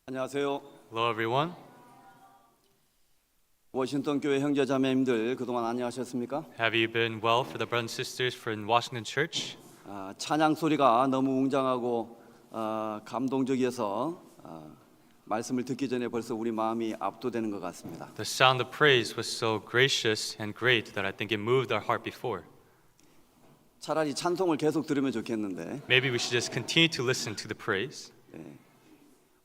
안녕하세요. Hello, everyone. 워싱턴 교회 형제자매님들 그동안 안녕하셨습니까? Have you been well for the brothers and sisters in Washington Church? 찬양 소리가 너무 웅장하고 감동적이어서 말씀을 듣기 전에 벌써 우리 마음이 압도되는 것 같습니다. The sound of praise was so gracious and great that I think it moved our heart before. 차라리 찬송을 계속 들으면 좋겠는데 Maybe we should just continue to listen to the praise.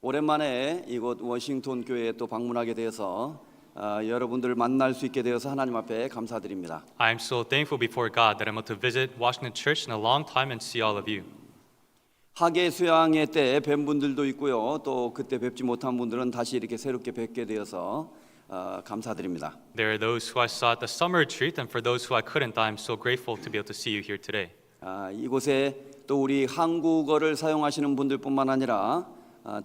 오랜만에 이곳 워싱턴 교회에 또 방문하게 되어서 여러분들을 만날 수 있게 되어서 하나님 앞에 감사드립니다. I am so thankful before God that I'm able to visit Washington Church in a long time and see all of you. 학예 수양회 때 뵌 분들도 있고요. 또 그때 뵙지 못한 분들은 다시 이렇게 새롭게 뵙게 되어서 감사드립니다. There are those who I saw at the summer retreat, and for those who I couldn't, I'm so grateful to be able to see you here today. 이곳에 또 우리 한국어를 사용하시는 분들뿐만 아니라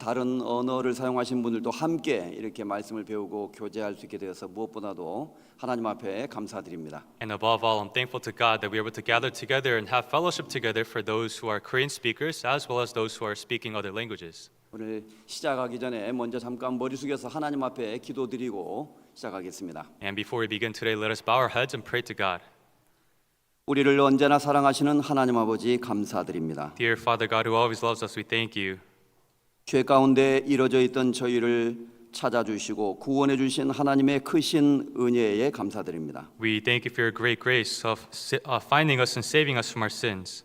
다른 언어를 사용하시는 분들도 함께 이렇게 말씀을 배우고 교제할 수 있게 되어서 무엇보다도 하나님 앞에 감사드립니다. And above all, I'm thankful to God that we are able to gather together and have fellowship together for those who are Korean speakers as well as those who are speaking other languages. 오늘 시작하기 전에 먼저 잠깐 머리 숙여서 하나님 앞에 기도드리고 시작하겠습니다. And before we begin today, let us bow our heads and pray to God. 우리를 언제나 사랑하시는 하나님 아버지 감사드립니다. Dear Father God who always loves us, we thank you. 죄 가운데 이뤄져 있던 저희를 찾아주시고 구원해 주신 하나님의 크신 은혜에 감사드립니다. We thank you for your great grace of finding us and saving us from our sins.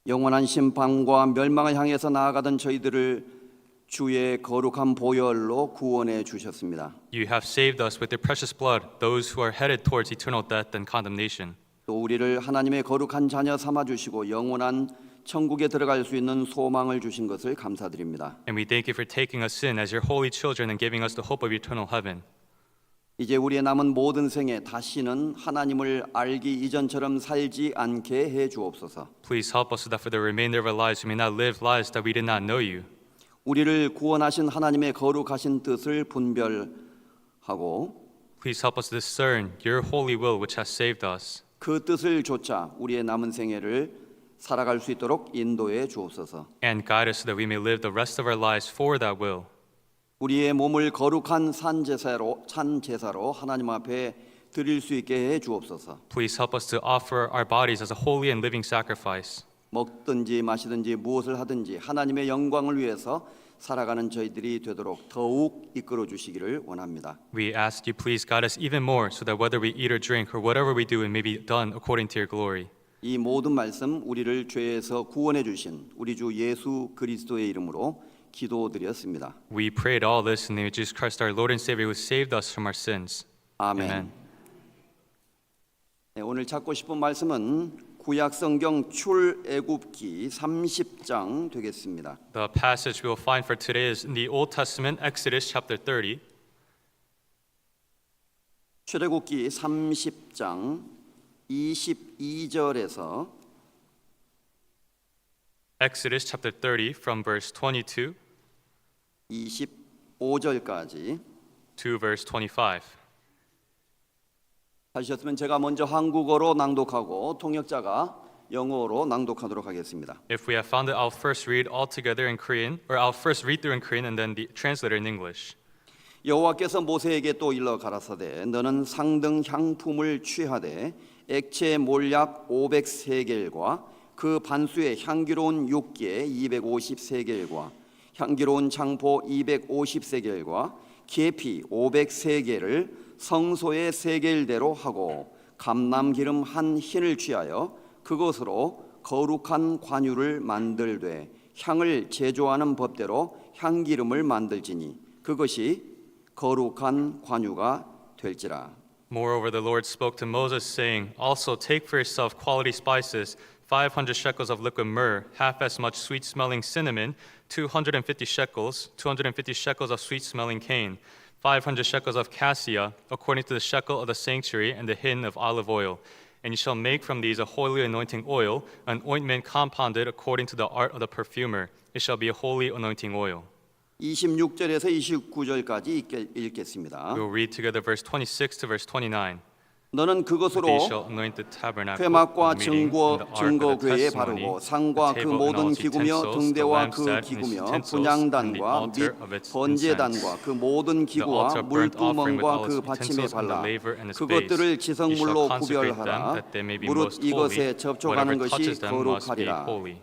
영원한 심판과 멸망을 향해서 나아가던 저희들을 주의 거룩한 보혈로 구원해 주셨습니다. You have saved us with your precious blood, those who are headed towards eternal death and condemnation. 또 우리를 하나님의 거룩한 자녀 삼아 주시고 영원한 천국에 들어갈 수 있는 소망을 주신 것을 감사드립니다. And we thank you for taking us in as your holy children and giving us the hope of eternal heaven. 이제 우리의 남은 모든 생에 다시는 하나님을 알기 이전처럼 살지 않게 해 주옵소서. Please help us so that for the remainder of our lives we may not live lives that we did not know you. 우리를 구원하신 하나님의 거룩하신 뜻을 분별하고 Please help us discern your holy will which has saved us. 그 뜻을 좇아 우리의 남은 생애를 살아갈 수 있도록 인도해 주옵소서. And guide us so that we may live the rest of our lives for that will. 우리의 몸을 거룩한 산 제사로 하나님 앞에 드릴 수 있게 해 주옵소서. Please help us to offer our bodies as a holy and living sacrifice. 먹든지 마시든지 무엇을 하든지 하나님의 영광을 위해서 살아가는 저희들이 되도록 더욱 이끌어 주시기를 원합니다. We ask you please guide us even more so that whether we eat or drink or whatever we do it may be done according to your glory. 이 모든 말씀 우리를 죄에서 구원해 주신 우리 주 예수 그리스도의 이름으로 기도드렸습니다. We prayed all this in the name of Jesus Christ, our Lord and Savior, who saved us from our sins. 아멘. Amen. 네, 오늘 찾고 싶은 말씀은 구약 성경 출애굽기 30장 되겠습니다. The passage we will find for today is in the Old Testament, Exodus chapter 30. 출애굽기 30장 22절에서 Exodus chapter 30 from verse 22 25절까지 to verse 25. 하셨으면 제가 먼저 한국어로 낭독하고 통역자가 영어로 낭독하도록 하겠습니다. If we have found it, I'll first read all together in Korean, or I'll first read through in Korean and then the translator in English. 여호와께서 모세에게 또 일러 가라사대 너는 상등 향품을 취하되 액체 몰약 500세겔과 그 반수의 향기로운 육개 250세겔과 향기로운 장포 250세겔과 계피 500세겔을 성소의 세겔대로 하고 감람기름 한 흰을 취하여 그것으로 거룩한 관유를 만들되 향을 제조하는 법대로 향기름을 만들지니 그것이 거룩한 관유가 될지라. Moreover, the Lord spoke to Moses, saying, Also take for yourself quality spices, 500 shekels of liquid myrrh, half as much sweet-smelling cinnamon, 250 shekels of sweet-smelling cane, 500 shekels of cassia, according to the shekel of the sanctuary, and the hin of olive oil. And you shall make from these a holy anointing oil, an ointment compounded according to the art of the perfumer. It shall be a holy anointing oil. 26절에서 29절까지 읽겠습니다. We will read together verse 26 to verse 29. 너는 그것으로 These shall anoint the tabernacle 회막과 of meeting, and the ark of the 증거궤에 testimony, 바르고 the 상과 그 table and all 모든 its 기구며 utensils, the 등대와 그 lampstand and its 기구며 utensils, and the 분향단과 altar 및 of its 번제단과 incense, 그 모든 the 기구와 altar of burnt offering with 물두멍과 all 그 its 받침에 utensils, and the 발라 laver and its base. 그것들을 You shall 지성물로 consecrate them, 구별하라. that they may be 무릇 most holy. 이것에 접촉하는 Whatever 것이 touches them must be 거룩하리라. holy.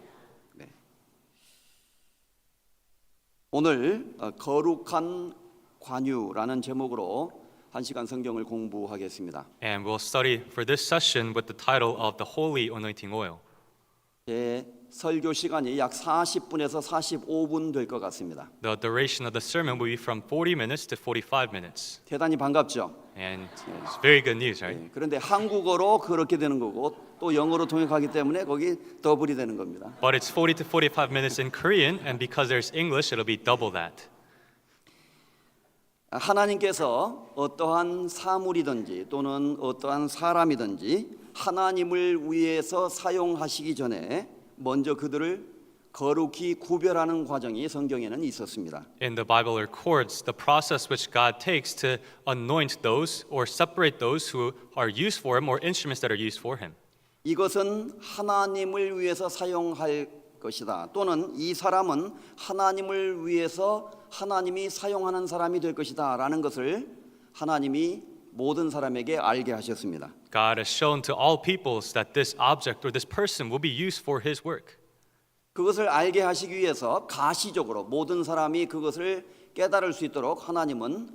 오늘 거룩한 관유라는 제목으로 한 시간 성경을 공부하겠습니다. And we'll study for this session with the title of the Holy Anointing Oil. 제 설교 시간이 약 40분에서 45분 될 것 같습니다. The duration of the sermon will be from 40 minutes to 45 minutes. 대단히 반갑죠? And it's very good news, right? 네, 그런데 한국어로 그렇게 되는 거고 또 영어로 통역하기 때문에 거기 더블이 되는 겁니다. But it's 40 to 45 minutes in Korean, and because there's English, it'll be double that. 하나님께서 어떠한 사물이든지 또는 어떠한 사람이든지 하나님을 위해서 사용하시기 전에 먼저 그들을 거룩히 구별하는 과정이 성경에는 있었습니다. In the Bible records the process which God takes to anoint those or separate those who are used for him or instruments that are used for him. 이것은 하나님을 위해서 사용할 것이다. 또는 이 사람은 하나님을 위해서 하나님이 사용하는 사람이 될 것이다 라는 것을 하나님이 모든 사람에게 알게 하셨습니다. God has shown to all peoples that this object or this person will be used for his work. 그것을 알게 하시기 위해서 가시적으로 모든 사람이 그것을 깨달을 수 있도록 하나님은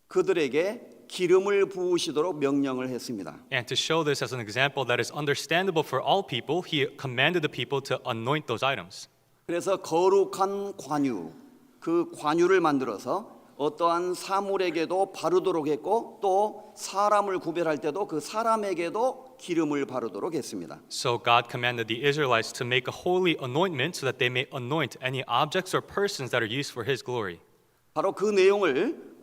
그들에게 기름을 부으시도록 명령을 했습니다. And to show this as an example that is understandable for all people, he commanded the people to anoint those items. 그래서 거룩한 관유, 그 관유를 만들어서 어떠한 사물에게도 바르도록 했고 또 사람을 구별할 때도 그 사람에게도 기름을 바르도록 했습니다. So God commanded the Israelites to make a holy anointment so that they may anoint any objects or persons that are used for his glory. 바로 그 내용을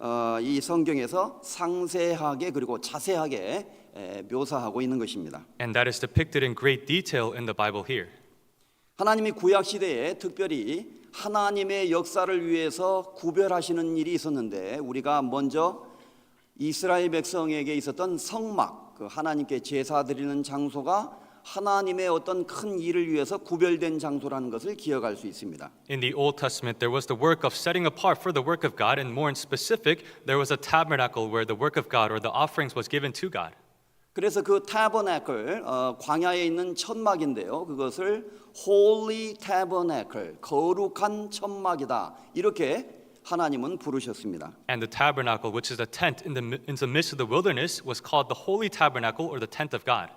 이 성경에서 상세하게 그리고 자세하게 묘사하고 있는 것입니다. And that is depicted in great detail in the Bible here. 하나님이 구약 시대에 특별히 하나님의 역사를 위해서 구별하시는 일이 있었는데 우리가 먼저 이스라엘 백성에게 있었던 성막, 그 하나님께 제사 드리는 장소가 하나님의 어떤 큰 일을 위해서 구별된 장소라는 것을 기억할 수 있습니다. In the Old Testament, there was the work of setting apart for the work of God, and more in specific, there was a tabernacle where the work of God or the offerings was given to God. 그래서 그 타버나클 광야에 있는 천막인데요. 그것을 Holy Tabernacle, 거룩한 천막이다. 이렇게 하나님은 부르셨습니다. And the tabernacle, which is the tent in the midst of the wilderness, was called the Holy Tabernacle or the tent of God.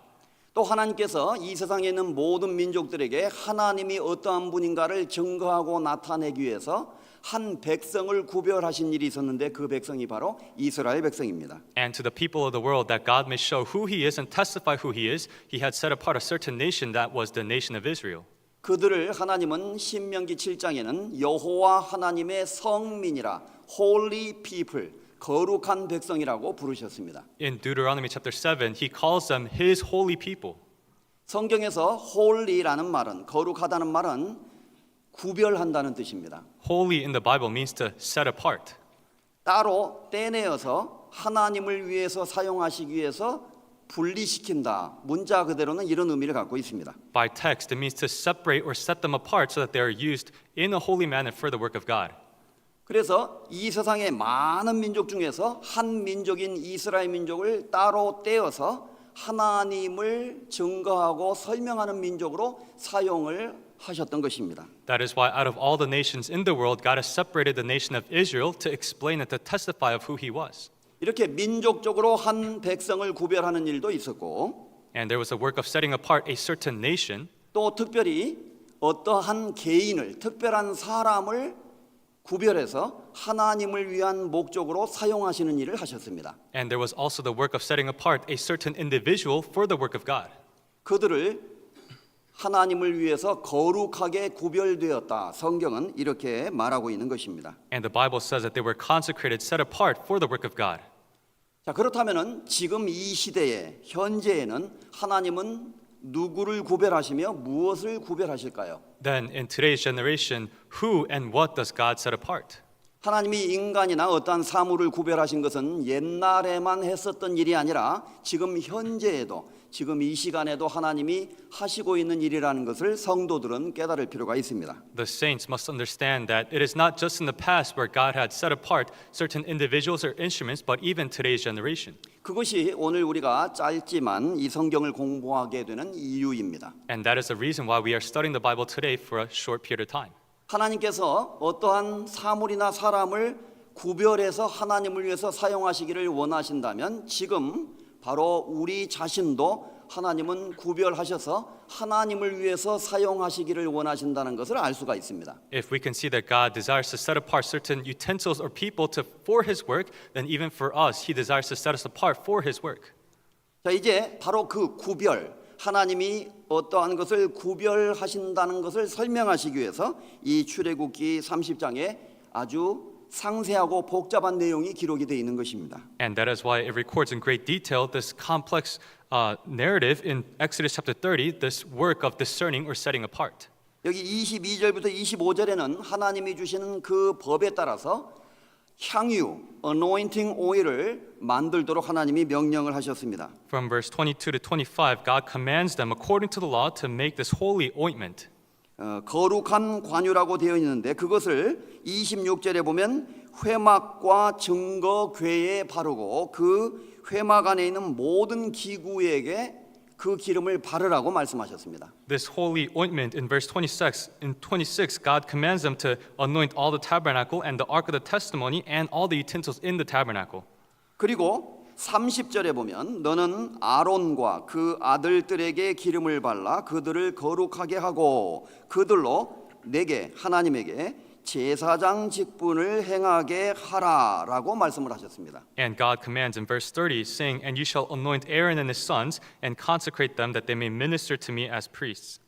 또 하나님께서 이 세상에 있는 모든 민족들에게 하나님이 어떠한 분인가를 증거하고 나타내기 위해서 한 백성을 구별하신 일이 있었는데 그 백성이 바로 이스라엘 백성입니다. And to the people of the world that God may show who he is and testify who he is, he had set apart a certain nation that was the nation of Israel. 그들을 하나님은 신명기 7장에는 여호와 하나님의 성민이라 Holy People, 거룩한 백성이라고 부르셨습니다. In Deuteronomy chapter 7, he calls them his holy people. 성경에서 holy라는 말은 거룩하다는 말은 구별한다는 뜻입니다. Holy in the Bible means to set apart. 따로 떼내어서 하나님을 위해서 사용하시기 위해서 분리시킨다. 문자 그대로는 이런 의미를 갖고 있습니다. By text, it means to separate or set them apart so that they are used in a holy manner for the work of God. 그래서 이 세상의 많은 민족 중에서 한 민족인 이스라엘 민족을 따로 떼어서 하나님을 증거하고 설명하는 민족으로 사용을 하셨던 것입니다. That is why out of all the nations in the world, God has separated the nation of Israel to explain and to testify of who he was. 이렇게 민족적으로 한 백성을 구별하는 일도 있었고 And there was a work of setting apart a certain nation. 또 특별히 어떠한 개인을 특별한 사람을 구별해서 하나님을 위한 목적으로 사용하시는 일을 하셨습니다. And there was also the work of setting apart a certain individual for the work of God. 그들을 하나님을 위해서 거룩하게 구별되었다. 성경은 이렇게 말하고 있는 것입니다. And the Bible says that they were consecrated, set apart for the work of God. 자, 그렇다면은 지금 이 시대에 현재에는 하나님은 누구를 구별하시며 무엇을 구별하실까요? Then in today's generation, who and what does God set apart? 하나님이 인간이나 어떠한 사물을 구별하신 것은 옛날에만 했었던 일이 아니라 지금 현재에도 지금 이 시간에도 하나님이 하시고 있는 일이라는 것을 성도들은 깨달을 필요가 있습니다. The saints must understand that it is not just in the past where God had set apart certain individuals or instruments, but even today's generation. 그것이 오늘 우리가 짧지만 이 성경을 공부하게 되는 이유입니다. And that is the reason why we are studying the Bible today for a short period of time. 하나님께서 어떠한 사물이나 사람을 구별해서 하나님을 위해서 사용하시기를 원하신다면 지금 바로 우리 자신도 하나님은 구별하셔서 하나님을 위해서 사용하시기를 원하신다는 것을 알 수가 있습니다. If we can see that God desires to set apart certain utensils or people for His work, then even for us, He desires to set us apart for His work. 자, 이제 바로 그 구별, 하나님이 어떠한 것을 구별하신다는 것을 설명하시기 위해서 이 출애굽기 30장에 아주 상세하고 복잡한 내용이 기록이 되어 있는 것입니다. And that is why it records in great detail this complex narrative in Exodus chapter 30, this work of discerning or setting apart. 여기 22절부터 25절에는 하나님이 주시는 그 법에 따라서 향유, anointing oil을 만들도록 하나님이 명령을 하셨습니다. From verse 22 to 25, God commands them according to the law to make this holy ointment. 거룩한 관유라고 되어 있는데 그것을 26절에 보면 회막과 증거궤에 바르고 그 회막 안에 있는 모든 기구에게 그 기름을 바르라고 말씀하셨습니다. This holy ointment in verse 26, God commands them to anoint all the tabernacle and the ark of the testimony and all the utensils in the tabernacle. 그리고 30절에 보면 너는 아론과 그 아들들에게 기름을 발라 그들을 거룩하게 하고 그들로 내게 하나님에게 제사장 직분을 행하게 하라라고 말씀을 하셨습니다. And God commands in verse 30, saying, And you shall anoint Aaron and his sons and consecrate them that they may minister to me as priests.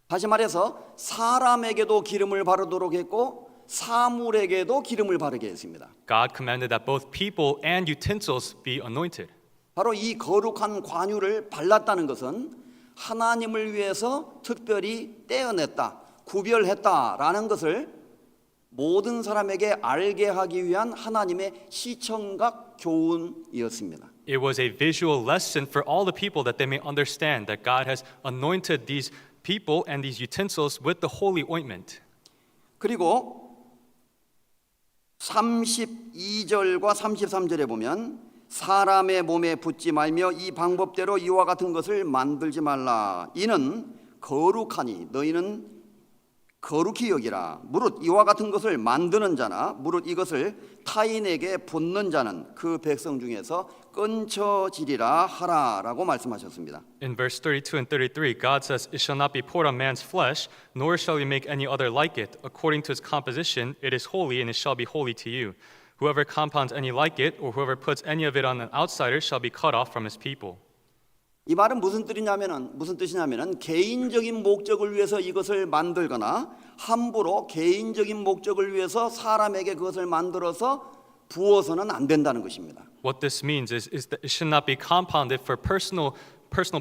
다시 말해서 사람에게도 기름을 바르도록 했고 사물에게도 기름을 바르게 했습니다. God commanded that both people and utensils be anointed. 바로 이 거룩한 관유를 발랐다는 것은 하나님을 위해서 특별히 떼어냈다, 구별했다라는 것을 모든 사람에게 알게 하기 위한 하나님의 시청각 교훈이었습니다. It was a visual lesson for all the people that they may understand that God has anointed these people and these utensils with the holy ointment. 그리고 32절과 33절에 보면 사람의 몸에 붓지 말며 이 방법대로 이와 같은 것을 만들지 말라. 이는 거룩하니 너희는 거룩히 여기라. 무릇 이와 같은 것을 만드는 자나 무릇 이것을 타인에게 붓는 자는 그 백성 중에서 끊쳐지리라 하라라고 말씀하셨습니다. In verse 32 and 33, God says, It shall not be poured on man's flesh, nor shall you make any other like it. According to its composition, it is holy, and it shall be holy to you. Whoever compounds any like it, or whoever puts any of it on an outsider, shall be cut off from his people. 이 말은 무슨 뜻이냐면은 개인적인 목적을 위해서 이것을 만들거나 함부로 개인적인 목적을 위해서 사람에게 그것을 만들어서 부어서는 안 된다는 것입니다. What this means is that it should not be compounded for personal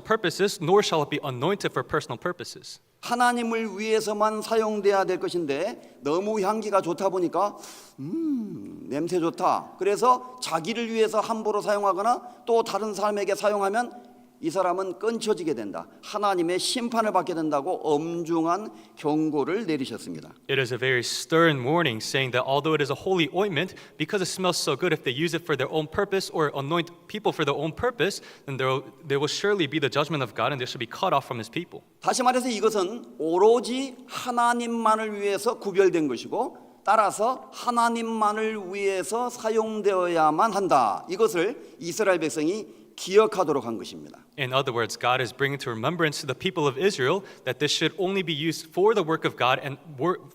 purposes, nor shall it be anointed for personal purposes. 하나님을 위해서만 사용돼야 될 것인데 너무 향기가 좋다 보니까 냄새 좋다. 그래서 자기를 위해서 함부로 사용하거나 또 다른 사람에게 사용하면 이 사람은 끊쳐지게 된다. 하나님의 심판을 받게 된다고 엄중한 경고를 내리셨습니다. It is a very stern warning saying that although it is a holy ointment, because it smells so good, if they use it for their own purpose or anoint people for their own purpose, then there will surely be the judgment of God and they should be cut off from His people. 다시 말해서 이것은 오로지 하나님만을 위해서 구별된 것이고 따라서 하나님만을 위해서 사용되어야만 한다. 이것을 이스라엘 백성이 기억하도록 한 것입니다. In other words, God is bringing to remembrance to the people of Israel that this should only be used for the work of God and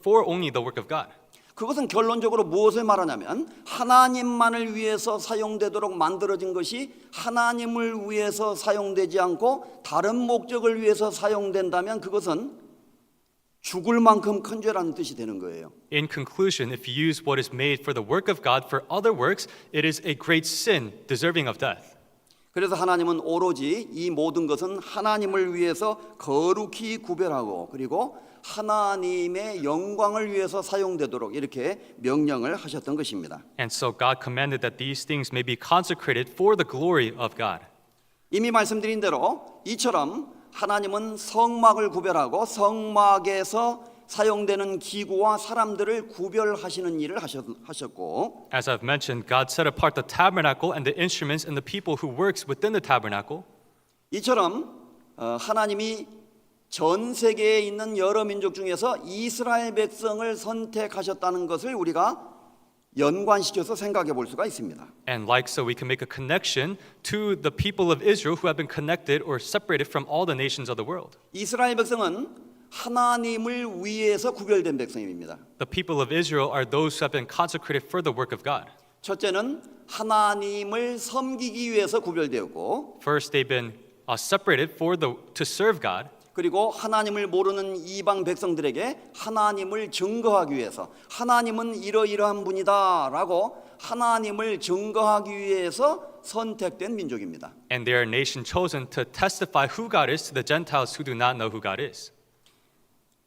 for only the work of God. 그것은 결론적으로 무엇을 말하냐면 하나님만을 위해서 사용되도록 만들어진 것이 하나님을 위해서 사용되지 않고 다른 목적을 위해서 사용된다면 그것은 죽을 만큼 큰 죄라는 뜻이 되는 거예요. In conclusion, if you use what is made for the work of God for other works, it is a great sin deserving of death. 그래서 하나님은 오로지 이 모든 것은 하나님을 위해서 거룩히 구별하고 그리고 하나님의 영광을 위해서 사용되도록 이렇게 명령을 하셨던 것입니다. And so God commanded that these things may be consecrated for the glory of God. 이미 말씀드린 대로 이처럼 하나님은 성막을 구별하고 성막에서 사용되는 기구와 사람들을 구별하시는 일을 하셨고 As I've mentioned, God set apart the tabernacle and the instruments and the people who works within the tabernacle. 이처럼 하나님이 전 세계에 있는 여러 민족 중에서 이스라엘 백성을 선택하셨다는 것을 우리가 연관시켜서 생각해 볼 수가 있습니다. And like so, we can make a connection to the people of Israel who have been connected or separated from all the nations of the world. 이스라엘 백성은 하나님을 위해서 구별된 백성입니다. The people of Israel are those who have been consecrated for the work of God. 첫째는 하나님을 섬기기 위해서 구별되었고 First, they've been separated to serve God. 그리고 하나님을 모르는 이방 백성들에게 하나님을 증거하기 위해서 하나님은 이러이러한 분이다라고 하나님을 증거하기 위해서 선택된 민족입니다. And they are a nation chosen to testify who God is to the Gentiles who do not know who God is.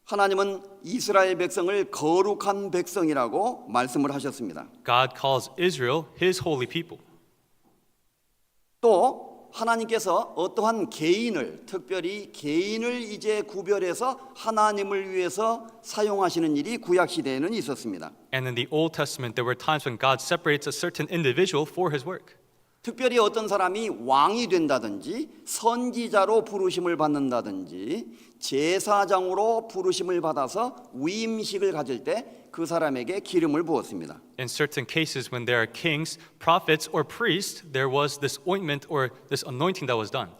하나님은 이스라엘 백성을 거룩한 백성이라고 말씀을 하셨습니다. God calls Israel His holy people. 또 하나님께서 어떠한 개인을 특별히 개인을 이제 구별해서 하나님을 위해서 사용하시는 일이 구약 시대에는 있었습니다. And in the Old Testament, there were times when God separates a certain individual for His work. 특별히 어떤 사람이 왕이 된다든지 선지자로 부르심을 받는다든지 제사장으로 부르심을 받아서 위임식을 가질 때 그 사람에게 기름을 부었습니다. In certain cases, when there are kings, prophets, or priests, there was this ointment or this anointing that was done.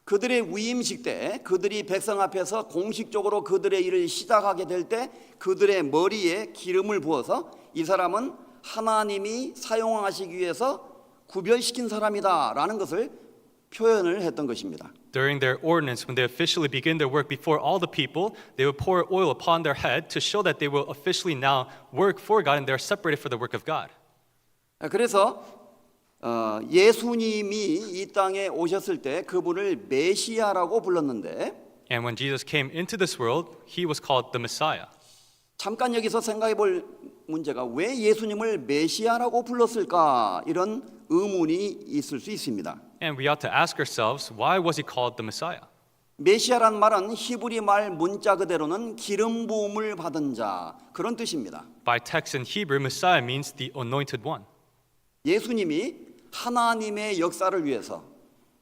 그들의 위임식 때 그들이 백성 앞에서 공식적으로 그들의 일을 시작하게 될 때 그들의 머리에 기름을 부어서 이 사람은 하나님이 사용하시기 위해서 구별시킨 사람이다라는 것을 표현을 했던 것입니다. During their ordinance, when they officially begin their work before all the people, they would pour oil upon their head to show that they will officially now work for God and they are separated for the work of God. 그래서 예수님이 이 땅에 오셨을 때 그분을 메시아라고 불렀는데 And when Jesus came into this world, He was called the Messiah. 잠깐 여기서 생각해 볼 문제가 왜 예수님을 메시아라고 불렀을까 이런 의문이 있을 수 있습니다. And we ought to ask ourselves, why was He called the Messiah? 메시아란 말은 히브리 말 문자 그대로는 기름 부음을 받은 자 그런 뜻입니다. By text in Hebrew, Messiah means the anointed one. 예수님이 하나님의 역사를 위해서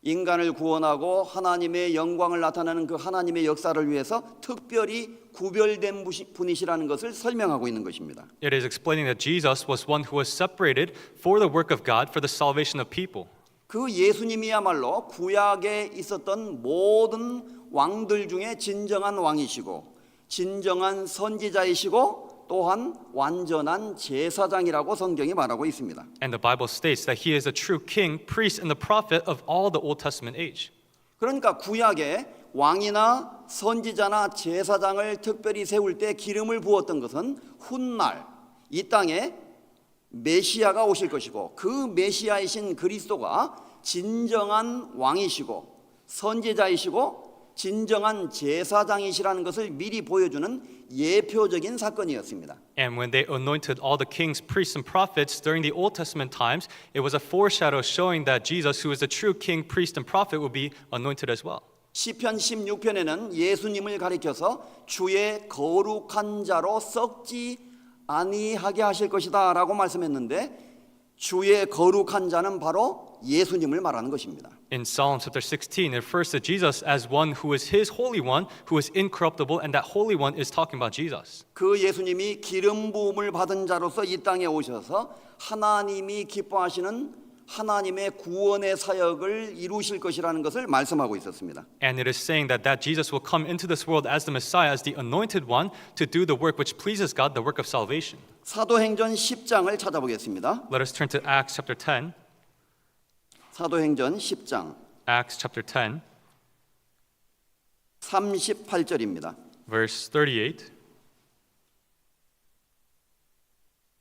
인간을 구원하고 하나님의 영광을 나타내는 그 하나님의 역사를 위해서 특별히 구별된 분이시라는 것을 설명하고 있는 것입니다. It is explaining that Jesus was one who was separated for the work of God for the salvation of people. 그 예수님이야말로 구약에 있었던 모든 왕들 중에 진정한 왕이시고 진정한 선지자이시고 또한 완전한 제사장이라고 성경이 말하고 있습니다. And the Bible states that He is a true king, priest, and the prophet of all the Old Testament age. 그러니까 구약에 왕이나 선지자나 제사장을 특별히 세울 때 기름을 부었던 것은 훗날 이 땅에 메시아가 오실 것이고 그 메시아이신 그리스도가 진정한 왕이시고 선지자이시고 진정한 제사장이시라는 것을 미리 보여주는 예표적인 사건이었습니다. And when they anointed all the kings, priests, and prophets during the Old Testament times, it was a foreshadow showing that Jesus, who is the true king, priest, and prophet, would be anointed as well. 시편 16편에는 예수님을 가리켜서 주의 거룩한 자로 썩지 아니하게 하실 것이다라고 말씀했는데 주의 거룩한 자는 바로 예수님을 말하는 것입니다. In Psalm chapter 16, it refers to Jesus as one who is His Holy One, who is incorruptible, and that Holy One is talking about Jesus. 그 예수님이 기름 부음을 받은 자로서 이 땅에 오셔서 하나님이 기뻐하시는 하나님의 구원의 사역을 이루실 것이라는 것을 말씀하고 있었습니다. And it is saying that Jesus will come into this world as the Messiah, as the anointed one, to do the work which pleases God, the work of salvation. 사도행전 10장을 찾아보겠습니다. Let us turn to Acts chapter 10. 사도행전 10장 Acts chapter 10, 38절입니다. verse 38.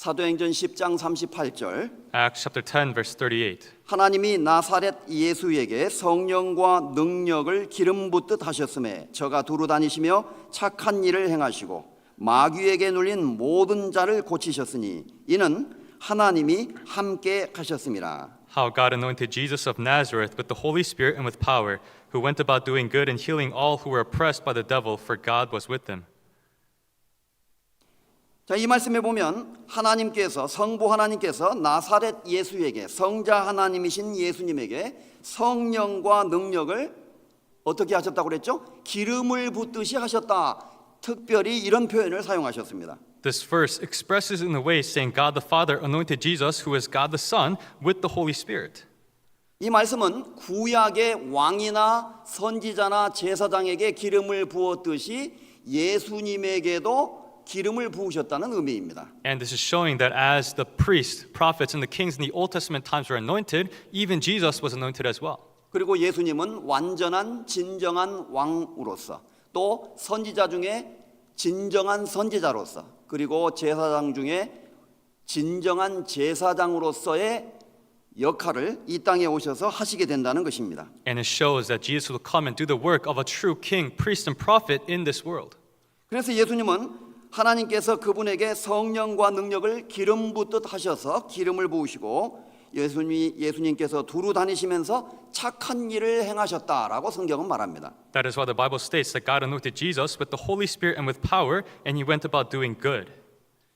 사도행전 10장 38절 Acts chapter 10, verse 38. 하나님이 나사렛 예수에게 성령과 능력을 기름 붓듯 하셨음에 저가 두루 다니시며 착한 일을 행하시고 마귀에게 눌린 모든 자를 고치셨으니 이는 하나님이 함께 하셨음이라. How God anointed Jesus of Nazareth with the Holy Spirit and with power, who went about doing good and healing all who were oppressed by the devil, for God was with them. 자, 이 말씀에 보면 하나님께서 성부 하나님께서 나사렛 예수에게 성자 하나님이신 예수님에게 성령과 능력을 어떻게 하셨다고 그랬죠? 기름을 붓듯이 하셨다. 특별히 이런 표현을 사용하셨습니다. This verse expresses in a way saying God the Father anointed Jesus, who is God the Son, with the Holy Spirit. 이 말씀은 구약의 왕이나 선지자나 제사장에게 기름을 부었듯이 예수님에게도 기름을 부으셨다는 의미입니다. And this is showing that as the priests, prophets, and the kings in the Old Testament times were anointed, even Jesus was anointed as well. 그리고 예수님은 완전한 진정한 왕으로서 또 선지자 중에 진정한 선지자로서 그리고 제사장 중에 진정한 제사장으로서의 역할을 이 땅에 오셔서 하시게 된다는 것입니다. And it shows that Jesus will come and do the work of a true king, priest, and prophet in this world. 그래서 예수님은 하나님께서 그분에게 성령과 능력을 기름 붓듯 하셔서 기름을 부으시고 예수님께서 두루 다니시면서 착한 일을 행하셨다라고 성경은 말합니다. That is why the Bible states that God anointed Jesus with the Holy Spirit and with power, and he went about doing good.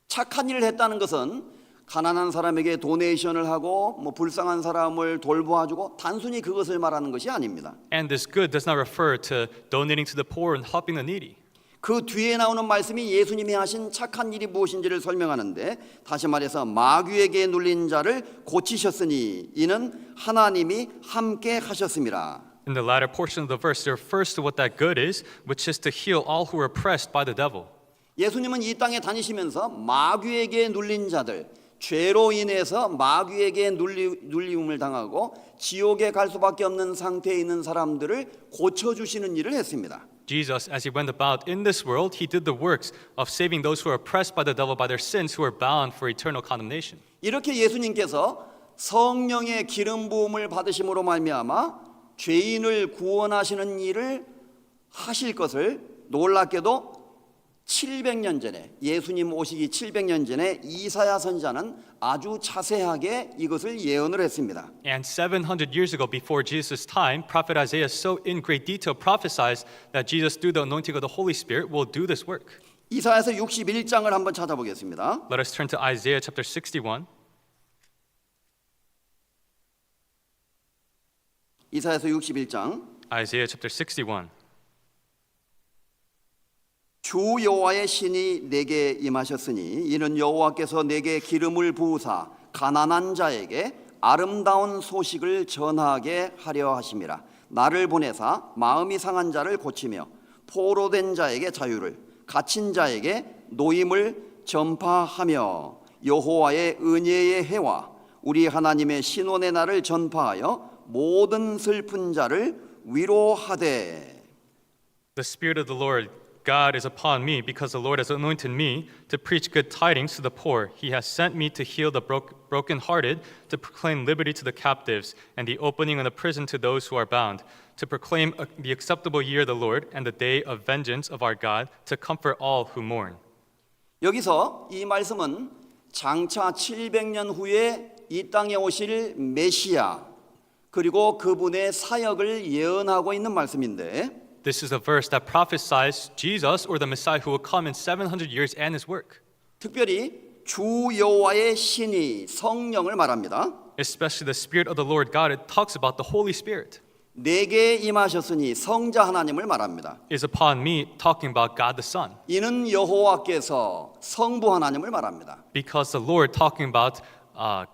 착한 일을 했다는 것은 가난한 사람에게 도네이션을 하고 불쌍한 사람을 돌보아주고 단순히 그것을 말하는 것이 아닙니다. And this good does not refer to donating to the poor and helping the needy. 그 뒤에 나오는 말씀이 예수님이 하신 착한 일이 무엇인지를 설명하는데 다시 말해서 마귀에게 눌린 자를 고치셨으니 이는 하나님이 함께 하셨음이라. In the latter portion of the verse, it refers to what that good is, which is to heal all who are oppressed by the devil. 예수님은 이 땅에 다니시면서 마귀에게 눌린 자들, 죄로 인해서 마귀에게 눌림을 당하고 지옥에 갈 수밖에 없는 상태에 있는 사람들을 고쳐주시는 일을 했습니다. Jesus, as he went about in this world, he did the works of saving those who are oppressed by the devil by their sins, who are bound for eternal condemnation. 이렇게 예수님께서 성령의 기름 부음을 받으심으로 말미암아 죄인을 구원하시는 일을 하실 것을 놀랍게도 700년 전에 예수님 오시기 700년 전에 이사야 선지자는 아주 자세하게 이것을 예언을 했습니다. And 700 years ago, before Jesus' time, prophet Isaiah so in great detail prophesies that Jesus, through the anointing of the Holy Spirit, will do this work. 이사야서 61장을 한번 찾아보겠습니다. Let us turn to Isaiah chapter 61. 이사야서 61장 Isaiah chapter 61. 주 여호와의 신이 내게 임하셨으니 이는 여호와께서 내게 기름을 부으사 가난한 자에게 아름다운 소식을 전하게 하려 하심이라. 나를 보내사 마음이 상한 자를 고치며 포로된 자에게 자유를 갇힌 자에게 노임을 전파하며 여호와의 은혜의 해와 우리 하나님의 신원의 날을 전파하여 모든 슬픈 자를 위로하되. The Spirit of the Lord God is upon me, because the Lord has anointed me to preach good tidings to the poor. He has sent me to heal the brokenhearted, to proclaim liberty to the captives, and the opening of the prison to those who are bound, to proclaim the acceptable year of the Lord and the day of vengeance of our God, to comfort all who mourn. 여기서 이 말씀은 장차 700년 후에 이 땅에 오실 메시아 그리고 그분의 사역을 예언하고 있는 말씀인데 This is a verse that prophesies Jesus, or the Messiah, who will come in 700 years and his work. 특별히 주 여호와의 신이 성령을 말합니다. Especially the Spirit of the Lord God, it talks about the Holy Spirit. 내게 임하셨으니 성자 하나님을 말합니다. Is upon me, talking about God the Son. 이는 여호와께서 성부 하나님을 말합니다. Because the Lord, talking about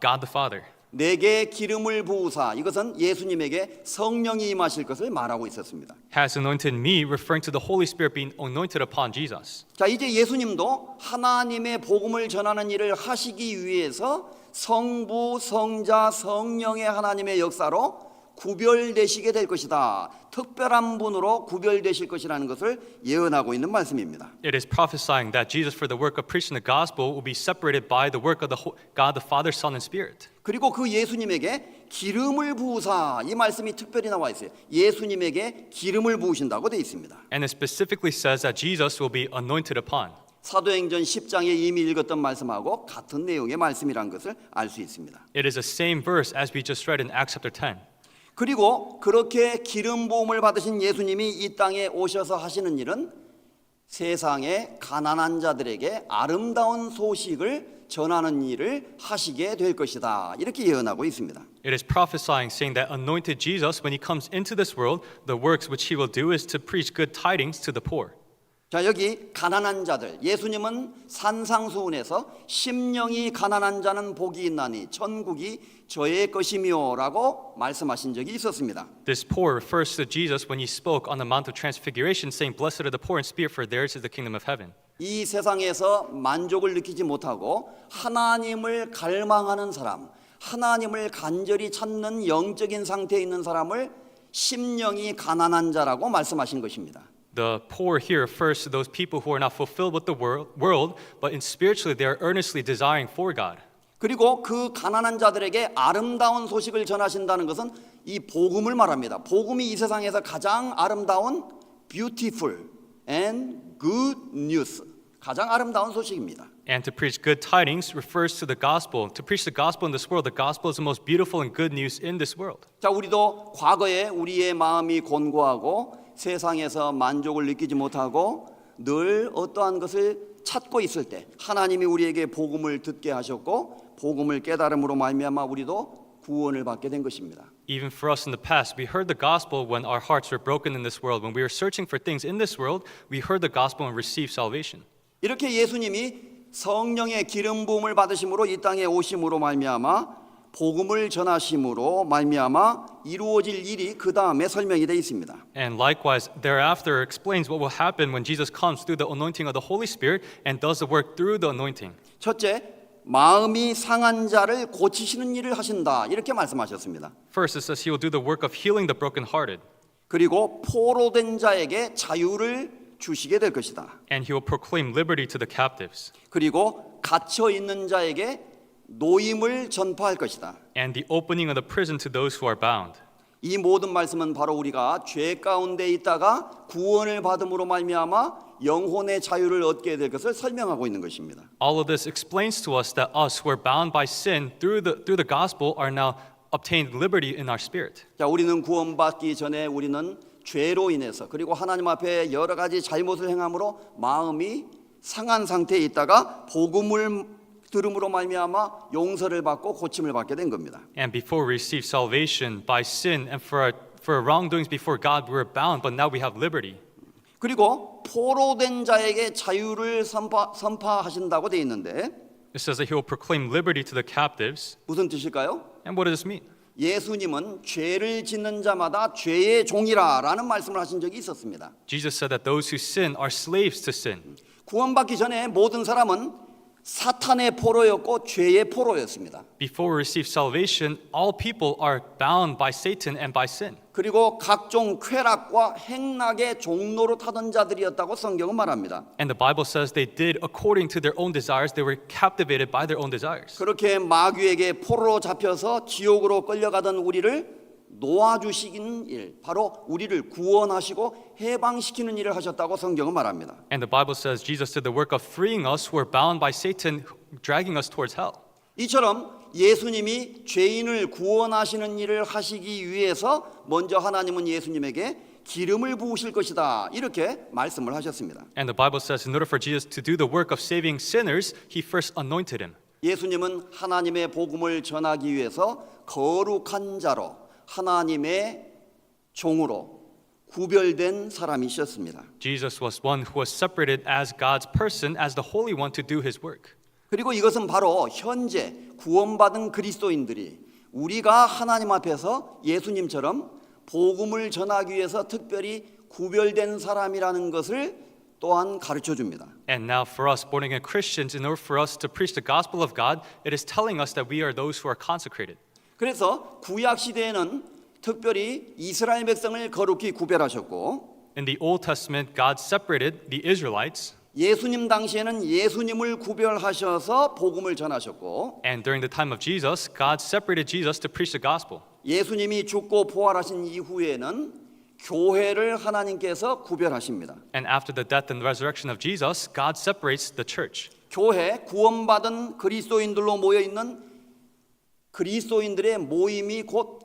God the Father. 내게 기름을 부으사 이것은 예수님에게 성령이 임하실 것을 말하고 있었습니다. Has anointed me, referring to the Holy Spirit being anointed upon Jesus. 자, 이제 예수님도 하나님의 복음을 전하는 일을 하시기 위해서 성부, 성자, 성령의 하나님의 역사로 구별되시게 될 것이다. 특별한 분으로 구별되실 것이라는 것을 예언하고 있는 말씀입니다. It is prophesying that Jesus, for the work of preaching the gospel, will be separated by the work of God, the Father, Son, and Spirit. 그리고 그 예수님에게 기름을 부으사, 이 말씀이 특별히 나와 있어요. 예수님에게 기름을 부으신다고 되어 있습니다. And it specifically says that Jesus will be anointed upon. 사도행전 10장에 이미 읽었던 말씀하고 같은 내용의 말씀이라는 것을 알 수 있습니다. It is the same verse as we just read in Acts chapter 10. 그리고 그렇게 기름 부음을 받으신 예수님이 이 땅에 오셔서 하시는 일은 세상의 가난한 자들에게 아름다운 소식을 전하는 일을 하시게 될 것이다. 이렇게 예언하고 있습니다. It is prophesying, saying that anointed Jesus, when he comes into this world, the works which he will do is to preach good tidings to the poor. 자, 여기 가난한 자들, 예수님은 산상수훈에서 심령이 가난한 자는 복이 있나니 천국이 저의 것이며라고 말씀하신 적이 있었습니다. This poor refers to Jesus when he spoke on the Mount of Transfiguration, saying, "Blessed are the poor in spirit, for theirs is the kingdom of heaven." 이 세상에서 만족을 느끼지 못하고 하나님을 갈망하는 사람, 하나님을 간절히 찾는 영적인 상태에 있는 사람을 심령이 가난한 자라고 말씀하신 것입니다. The poor here refers to those people who are not fulfilled with the world, but in spiritually they are earnestly desiring for God. 그리고 그 가난한 자들에게 아름다운 소식을 전하신다는 것은 이 복음을 말합니다. 복음이 이 세상에서 가장 아름다운 beautiful and good news, 가장 아름다운 소식입니다. And to preach good tidings refers to the gospel. To preach the gospel in this world, the gospel is the most beautiful and good news in this world. 자, 우리도 과거에 우리의 마음이 곤고하고 세상에서 만족을 느끼지 못하고 늘 어떠한 것을 찾고 있을 때 하나님이 우리에게 복음을 듣게 하셨고 복음을 깨달음으로 말미암아 우리도 구원을 받게 된 것입니다. Even for us in the past, we heard the gospel when our hearts were broken in this world. When we were searching for things in this world, we heard the gospel and received salvation. 이렇게 예수님이 성령의 기름 부음을 받으심으로 이 땅에 오심으로 말미암아 복음을 전하심으로 말미암아 이루어질 일이 그 다음에 설명이 되어 있습니다. And likewise, thereafter explains what will happen when Jesus comes through the anointing of the Holy Spirit and does the work through the anointing. 첫째, 마음이 상한 자를 고치시는 일을 하신다. 이렇게 말씀하셨습니다. First, it says he will do the work of healing the brokenhearted. 그리고 포로된 자에게 자유를 주시게 될 것이다. And he will proclaim liberty to the captives. 그리고 갇혀 있는 자에게 노임을 전파할 것이다. And the opening of the prison to those who are bound. 이 모든 말씀은 바로 우리가 죄 가운데 있다가 구원을 받음으로 말미암아 영혼의 자유를 얻게 될 것을 설명하고 있는 것입니다. All of this explains to us that us who are bound by sin through the gospel are now obtained liberty in our spirit. 자, 우리는 구원받기 전에 우리는 죄로 인해서 그리고 하나님 앞에 여러 가지 잘못을 행함으로 마음이 상한 상태에 있다가 복음을 들음으로 말미암아 용서를 받고 고침을 받게 된 겁니다. And before we received salvation by sin and for our wrongdoings before God, we were bound, but now we have liberty. 그리고 포로된 자에게 자유를 선파하신다고 돼 있는데 It says that he will proclaim liberty to the captives. 무슨 뜻일까요? And what does this mean? 예수님은 죄를 짓는 자마다 죄의 종이라라는 말씀을 하신 적이 있었습니다. Jesus said that those who sin are slaves to sin. 구원받기 전에 모든 사람은 사탄의 포로였고 죄의 포로였습니다. Before we receive salvation, all people are bound by Satan and by sin. 그리고 각종 쾌락과 행락의 종로로 타던 자들이었다고 성경은 말합니다. And the Bible says they did according to their own desires. They were captivated by their own desires. 그렇게 마귀에게 포로로 잡혀서 지옥으로 끌려가던 우리를 놓아주시는 일, 바로 우리를 구원하시고 해방시키는 일을 하셨다고 성경은 말합니다. And the Bible says Jesus did the work of freeing us who are bound by Satan, dragging us towards hell. 이처럼 예수님이 죄인을 구원하시는 일을 하시기 위해서 먼저 하나님은 예수님에게 기름을 부으실 것이다. 이렇게 말씀을 하셨습니다. And the Bible says in order for Jesus to do the work of saving sinners, he first anointed him. 예수님은 하나님의 복음을 전하기 위해서 거룩한 자로 하나님의 종으로 구별된 사람이셨습니다. Jesus was one who was separated as God's person, as the Holy One to do his work. 그리고 이것은 바로 현재 구원받은 그리스도인들이 우리가 하나님 앞에서 예수님처럼 복음을 전하기 위해서 특별히 구별된 사람이라는 것을 또한 가르쳐 줍니다. And now for us born again Christians, in order for us to preach the gospel of God, it is telling us that we are those who are consecrated. 그래서 구약 시대에는 특별히 이스라엘 백성을 거룩히 구별하셨고 In the Old Testament, God separated the Israelites, 예수님 당시에는 예수님을 구별하셔서 복음을 전하셨고 and during the time of Jesus, God separated Jesus to preach the gospel. 예수님이 죽고 부활하신 이후에는 교회를 하나님께서 구별하십니다. And after the death and resurrection of Jesus, God separates the church. 교회 구원받은 그리스도인들로 모여 있는 그리스도인들의 모임이 곧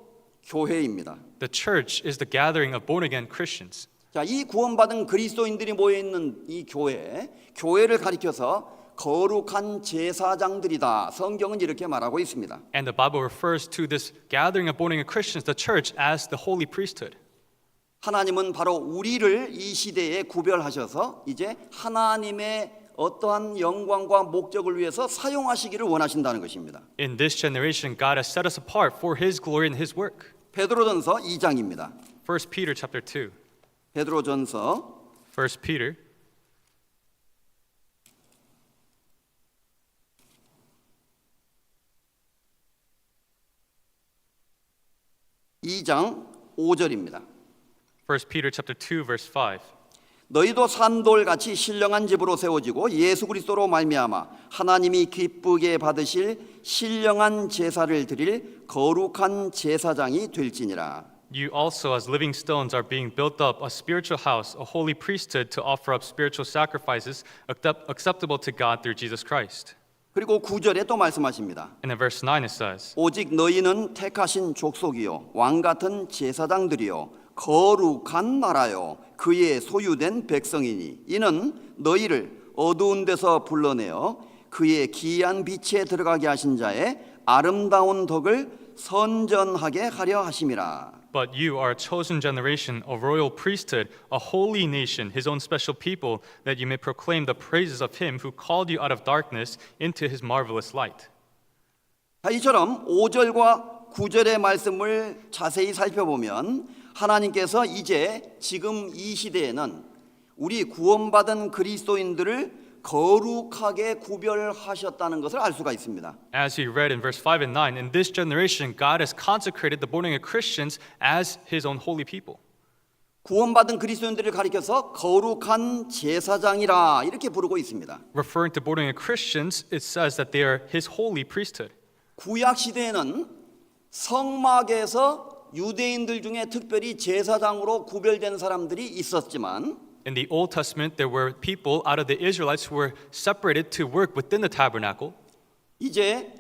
교회입니다. The church is the gathering of born-again Christians. 자, 이 구원받은 그리스도인들이 모여 있는 이 교회를 가리켜서 거룩한 제사장들이다. 성경은 이렇게 말하고 있습니다. And the Bible refers to this gathering of born-again Christians, the church, as the holy priesthood. 하나님은 바로 우리를 이 시대에 구별하셔서 이제 하나님의 어떠한 영광과 목적을 위해서 사용하시기를 원하신다는 것입니다. In this generation, God has set us apart for His glory and His work. 베드로전서 2장입니다. 1 Peter chapter 2. 베드로전서 1 Peter 2장 5절입니다. 1 Peter chapter 2 verse 5. 너희도 산돌같이 신령한 집으로 세워지고 예수 그리스도로 말미암아 하나님이 기쁘게 받으실 신령한 제사를 드릴 거룩한 제사장이 될지니라. You also, as living stones, are being built up a spiritual house, a holy priesthood to offer up spiritual sacrifices acceptable to God through Jesus Christ. 그리고 9절에 또 말씀하십니다. And in verse 9 it says, 오직 너희는 택하신 족속이요 왕 같은 제사장들이요 거룩한 나라요 그의 소유된 백성이니 이는 너희를 어두운 데서 불러내어 그의 기이한 빛에 들어가게 하신 자의 아름다운 덕을 선전하게 하려 하심이라. But you are a chosen generation, a royal priesthood, a holy nation, His own special people, that you may proclaim the praises of Him who called you out of darkness into His marvelous light. 자, 이처럼 5절과 9절의 말씀을 자세히 살펴보면 하나님께서 이제 지금 이 시대에는 우리 구원받은 그리스도인들을 거룩하게 구별하셨다는 것을 알 수가 있습니다. As we read in verse 5 and 9, in this generation, God has consecrated the born-again Christians as His own holy people. 구원받은 그리스도인들을 가리켜서 거룩한 제사장이라 이렇게 부르고 있습니다. Referring to born-again Christians, it says that they are His holy priesthood. 구약 시대에는 성막에서 유대인들 중에 특별히 제사장으로 구별된 사람들이 있었지만 In the Old Testament, there were people out of the Israelites who were separated to work within the tabernacle. 이제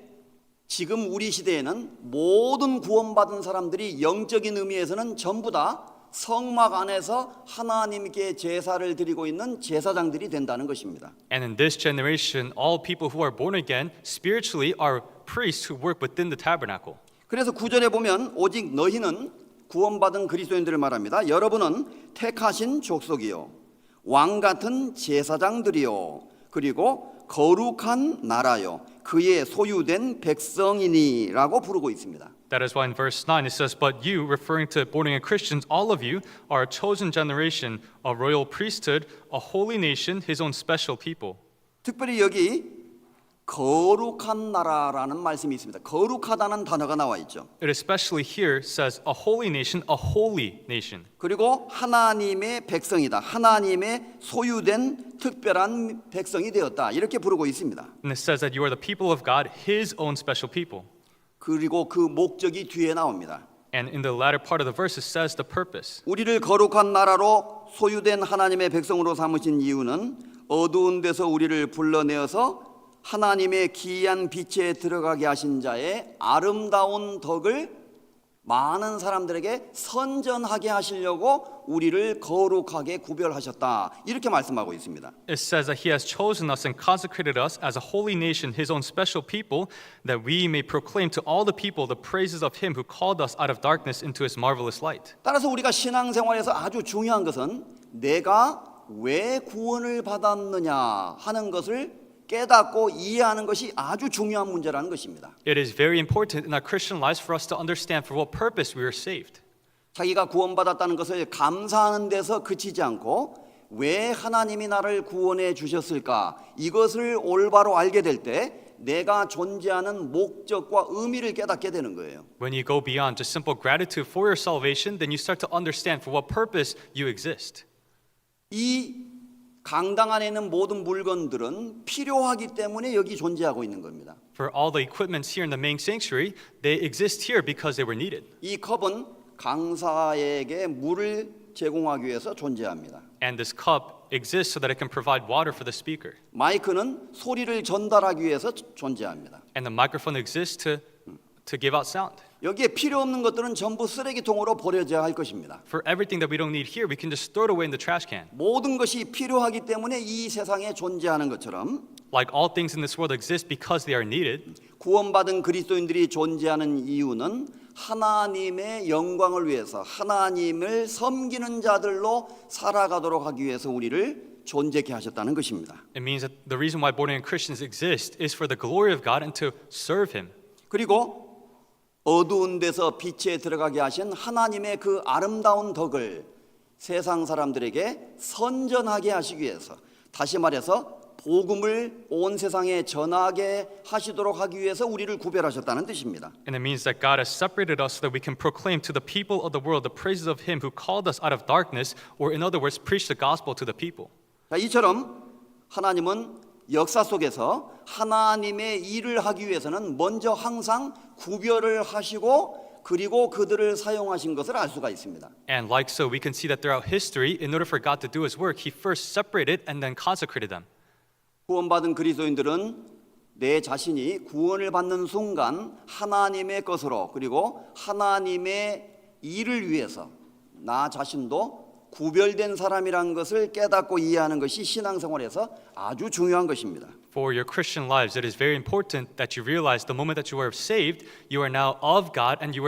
지금 우리 시대에는 모든 구원받은 사람들이 영적인 의미에서는 전부 다 성막 안에서 하나님께 제사를 드리고 있는 제사장들이 된다는 것입니다. And in this generation, all people who are born again spiritually are priests who work within the tabernacle. 그래서 9절에 보면 오직 너희는 구원받은 그리스도인들을 말합니다. 여러분은 택하신 족속이요 왕 같은 제사장들이요 그리고 거룩한 나라요 그의 소유된 백성이니라고 부르고 있습니다. That is why in verse 9 it says, But you, referring to born-again Christians, all of you are a chosen generation, a royal priesthood, a holy nation, His own special people. 특별히 여기 거룩한 나라라는 말씀이 있습니다. 거룩하다는 단어가 나와 있죠. It especially here says a holy nation, a holy nation. 그리고 하나님의 백성이다. 하나님의 소유된 특별한 백성이 되었다. 이렇게 부르고 있습니다. And it says that you are the people of God, His own special people. 그리고 그 목적이 뒤에 나옵니다. And in the latter part of the verse it says the purpose. 우리를 거룩한 나라로 소유된 하나님의 백성으로 삼으신 이유는 어두운 데서 우리를 불러내어서 하나님의 기이한 빛에 들어가게 하신 자의 아름다운 덕을 많은 사람들에게 선전하게 하시려고 우리를 거룩하게 구별하셨다. 이렇게 말씀하고 있습니다. It says that He has chosen us and consecrated us as a holy nation, His own special people, that we may proclaim to all the people the praises of Him who called us out of darkness into His marvelous light. 따라서 우리가 신앙생활에서 아주 중요한 것은 내가 왜 구원을 받았느냐 하는 것을 깨닫고 이해하는 것이 아주 중요한 문제라는 것입니다. It is very important in our Christian lives for us to understand for what purpose we are saved. 자기가 구원받았다는 것을 감사하는 데서 그치지 않고 왜 하나님이 나를 구원해 주셨을까 이것을 올바로 알게 될 때 내가 존재하는 목적과 의미를 깨닫게 되는 거예요. When you go beyond just simple gratitude for your salvation, then you start to understand for what purpose you exist. 이 강당 안에 있는 모든 물건들은 필요하기 때문에 여기 존재하고 있는 겁니다. For all the equipments here in the main sanctuary, they exist here because they were needed. 이 컵은 강사에게 물을 제공하기 위해서 존재합니다. And this cup exists so that it can provide water for the speaker. 마이크는 소리를 전달하기 위해서 존재합니다. And the microphone exists to give out sound. 여기에 필요 없는 것들은 전부 쓰레기통으로 버려져야 할 것입니다. For everything that we don't need here, we can just throw it away in the trash can. 모든 것이 필요하기 때문에 이 세상에 존재하는 것처럼 Like all things in this world exist because they are needed, 구원받은 그리스도인들이 존재하는 이유는 하나님의 영광을 위해서 하나님을 섬기는 자들로 살아가도록 하기 위해서 우리를 존재케 하셨다는 것입니다. it means that the reason why born-again Christians exist is for the glory of God and to serve Him. 그리고 어두운 데서 빛에 들어가게 하신 하나님의 그 아름다운 덕을 세상 사람들에게 선전하게 하시기 위해서, 다시 말해서 복음을 온 세상에 전하게 하시도록 하기 위해서 우리를 구별하셨다는 뜻입니다. And it means that God has separated us so that we can proclaim to the people of the world the praises of Him who called us out of darkness, or in other words, preach the gospel to the people. 자, 이처럼 하나님은 역사 속에서 하나님의 일을 하기 위해서는 먼저 항상 구별을 하시고 그리고 그들을 사용하신 것을 알 수가 있습니다. And like so, we can see that throughout history, in order for God to do His work, He first separated and then consecrated them. 구원받은 그리스도인들은 내 자신이 구원을 받는 순간 하나님의 것으로, 그리고 하나님의 일을 위해서 나 자신도 구별된 사람이라는 것을 깨닫고 이해하는 것이 신앙생활에서 아주 중요한 것입니다. For your Christian lives, it is very important that you realize the moment that you are saved, you are now of God and you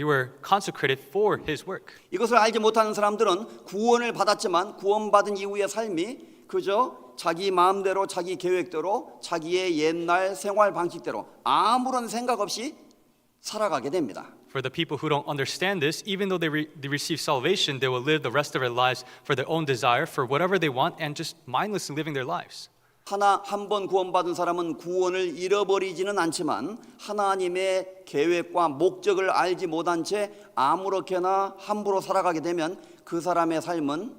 were consecrated for His work. 이것을 알지 못하는 사람들은 구원을 받았지만 구원받은 이후의 삶이 그저 자기 마음대로, 자기 계획대로, 자기의 옛날 생활 방식대로 아무런 생각 없이 살아가게 됩니다. For the people who don't understand this, even though they receive salvation, they will live the rest of their lives for their own desire, for whatever they want, and just mindlessly living their lives. 한 번 구원받은 사람은 구원을 잃어버리지는 않지만 하나님의 계획과 목적을 알지 못한 채 아무렇게나 함부로 살아가게 되면 그 사람의 삶은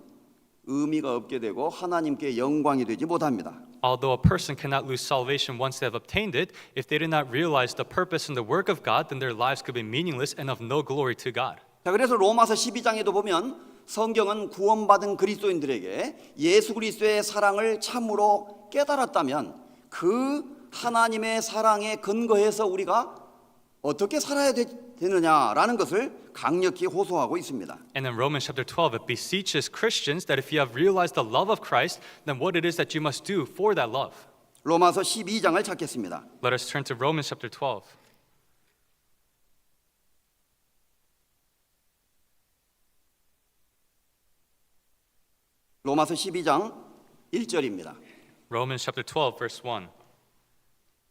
의미가 없게 되고 하나님께 영광이 되지 못합니다. Although a person cannot lose salvation once they have obtained it, if they did not realize the purpose and the work of God, then their lives could be meaningless and of no glory to God. 자, 그래서 로마서 12장에도 보면 성경은 구원받은 그리스도인들에게 예수 그리스도의 사랑을 참으로 깨달았다면 그 하나님의 사랑에 근거해서 우리가 어떻게 살아야 되느냐라는 것을 강력히 호소하고 있습니다. And in Romans chapter 12, it beseeches Christians that if you have realized the love of Christ, then what it is that you must do for that love. 로마서 12장을 찾겠습니다. Let us turn to Romans chapter 12. 로마서 12장 1절입니다. Romans chapter 12, verse 1.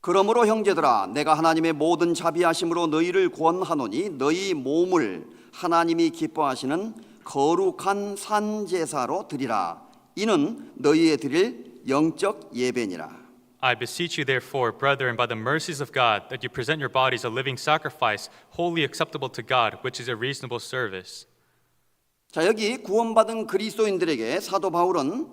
그러므로 형제들아 내가 하나님의 모든 자비하심으로 너희를 권하노니 너희 몸을 하나님이 기뻐하시는 거룩한 산 제사로 드리라. 이는 너희의 드릴 영적 예배니라. I beseech you therefore, brethren, by the mercies of God, that you present your bodies a living sacrifice, wholly acceptable to God, which is a reasonable service. 자, 여기 구원받은 그리스도인들에게 사도 바울은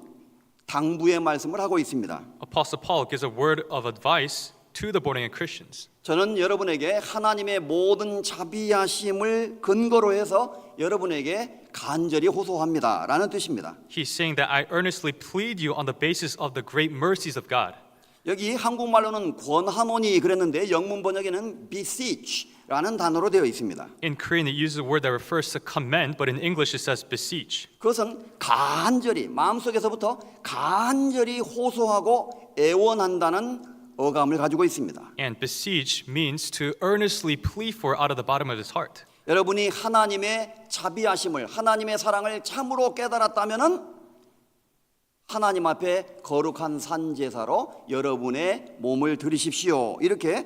당부의 말씀을 하고 있습니다. Apostle Paul gives a word of advice to the born-again Christians. 저는 여러분에게 하나님의 모든 자비하심을 근거로 해서 여러분에게 간절히 호소합니다 라는 뜻입니다. He's saying that I earnestly plead you on the basis of the great mercies of God. 여기 한국말로는 권하노니 그랬는데 영문 번역에는 beseech라는 단어로 되어 있습니다. In Korean, it uses a word that refers to commend, but in English it says beseech. 그것은 간절히 마음속에서부터 간절히 호소하고 애원한다는 어감을 가지고 있습니다. And beseech means to earnestly plead for out of the bottom of his heart. 여러분이 하나님의 자비하심을, 하나님의 사랑을 참으로 깨달았다면은 하나님 앞에 거룩한 산 제사로 여러분의 몸을 드리십시오. 이렇게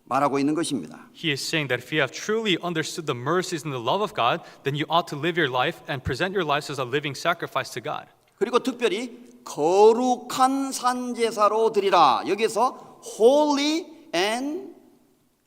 말하고 있는 것입니다. He is saying that if you have truly understood the mercies and the love of God, then you ought to live your life and present your lives as a living sacrifice to God. 그리고 특별히 거룩한 산 제사로 드리라. 여기서 holy and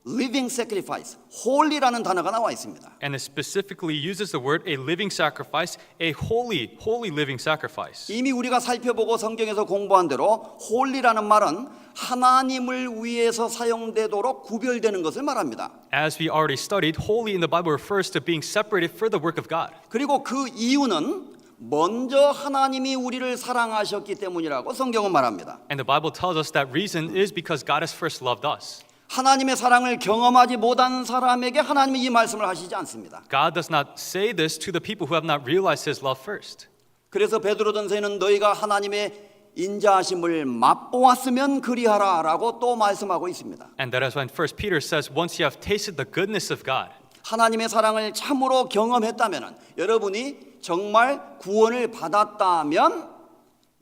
living sacrifice. holy라는 단어가 나와 있습니다. And it specifically uses the word a living sacrifice, a holy living sacrifice. 이미 우리가 살펴보고 성경에서 공부한 대로 holy라는 말은 하나님을 위해서 사용되도록 구별되는 것을 말합니다. As we already studied, holy in the Bible refers to being separated for the work of God. 그리고 그 이유는 먼저 하나님이 우리를 사랑하셨기 때문이라고 성경은 말합니다. And the Bible tells us that reason is because God has first loved us. 하나님의 사랑을 경험하지 못한 사람에게 하나님이 이 말씀을 하시지 않습니다. God does not say this to the people who have not realized his love first. 그래서 베드로전서에는 너희가 하나님의 인자하심을 맛보았으면 그리하라라고 또 말씀하고 있습니다. And that is when 1 Peter says, once you have tasted the goodness of God, 하나님의 사랑을 참으로 경험했다면 여러분이 정말 구원을 받았다면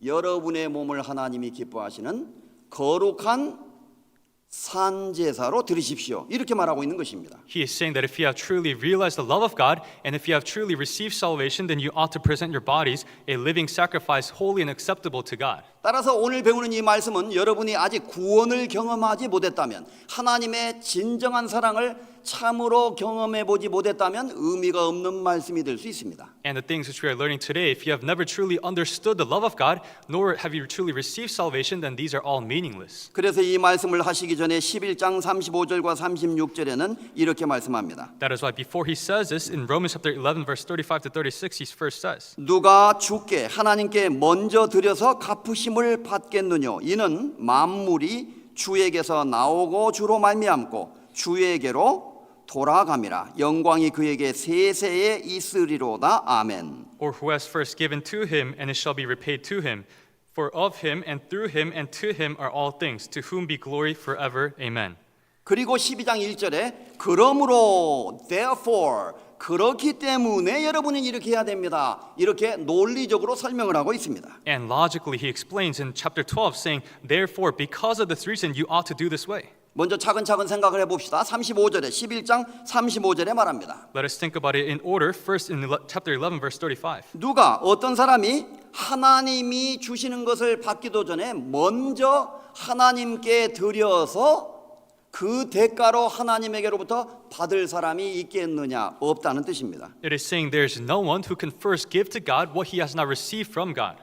여러분의 몸을 하나님이 기뻐하시는 거룩한 산제사로 드리십시오. 이렇게 말하고 있는 것입니다. he is saying that if you have truly realized the love of God, and if you have truly received salvation, then you ought to present your bodies a living sacrifice, holy and acceptable to God. 따라서 오늘 배우는 이 말씀은 여러분이 아직 구원을 경험하지 못했다면 하나님의 진정한 사랑을 참으로 경험해 보지 못했다면 의미가 없는 말씀이 될 수 있습니다. And the things which we are learning today, if you have never truly understood the love of God, nor have you truly received salvation, then these are all meaningless. 그래서 이 말씀을 하시기 전에 11장 35절과 36절에는 이렇게 말씀합니다. That is why before he says this, in Romans chapter 11, verse 35 to 36, he first says, 누가 주께 하나님께 먼저 드려서 갚으심을 받겠느뇨 이는 만물이 주에게서 나오고 주로 말미암고 주에게로 돌아감이라 영광이 그에게 세세에 있으리로다. 아멘. or who has first given to him, and it shall be repaid to him. For of him, and through him, and to him are all things, to whom be glory forever. Amen. 그리고 12장 1절에 그러므로 therefore 그렇기 때문에 여러분은 이렇게 해야 됩니다. 이렇게 논리적으로 설명을 하고 있습니다. And logically, he explains in chapter 12, saying, therefore, because of this reason, you ought to do this way. 먼저 차근차근 생각을 해봅시다. 35절에 11장 35절에 말합니다. Let us think about it in order. First, in chapter 11, verse 35. 누가 어떤 사람이 하나님이 주시는 것을 받기도 전에 먼저 하나님께 드려서 그 대가로 하나님에게로부터 받을 사람이 있겠느냐? 없다는 뜻입니다. It is saying there is no one who can first give to God what he has not received from God.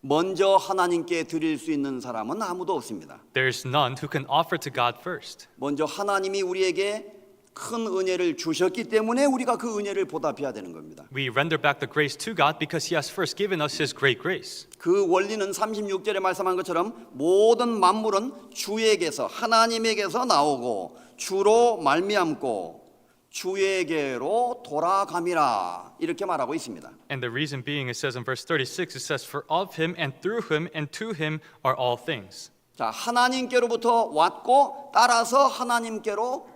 먼저 하나님께 드릴 수 있는 사람은 아무도 없습니다. There is none who can offer to God first. 먼저 하나님이 우리에게 큰 은혜를 주셨기 때문에 우리가 그 은혜를 보답해야 되는 겁니다. We render back the grace to God because he has first given us his great grace. 그 원리는 36절에 말씀한 것처럼 모든 만물은 주에게서 하나님에게서 나오고 주로 말미암고 주에게로 돌아감이라 이렇게 말하고 있습니다. And the reason being, it says in verse 36, it says, for of him and through him and to him are all things. 자, 하나님께로부터 왔고 따라서 하나님께로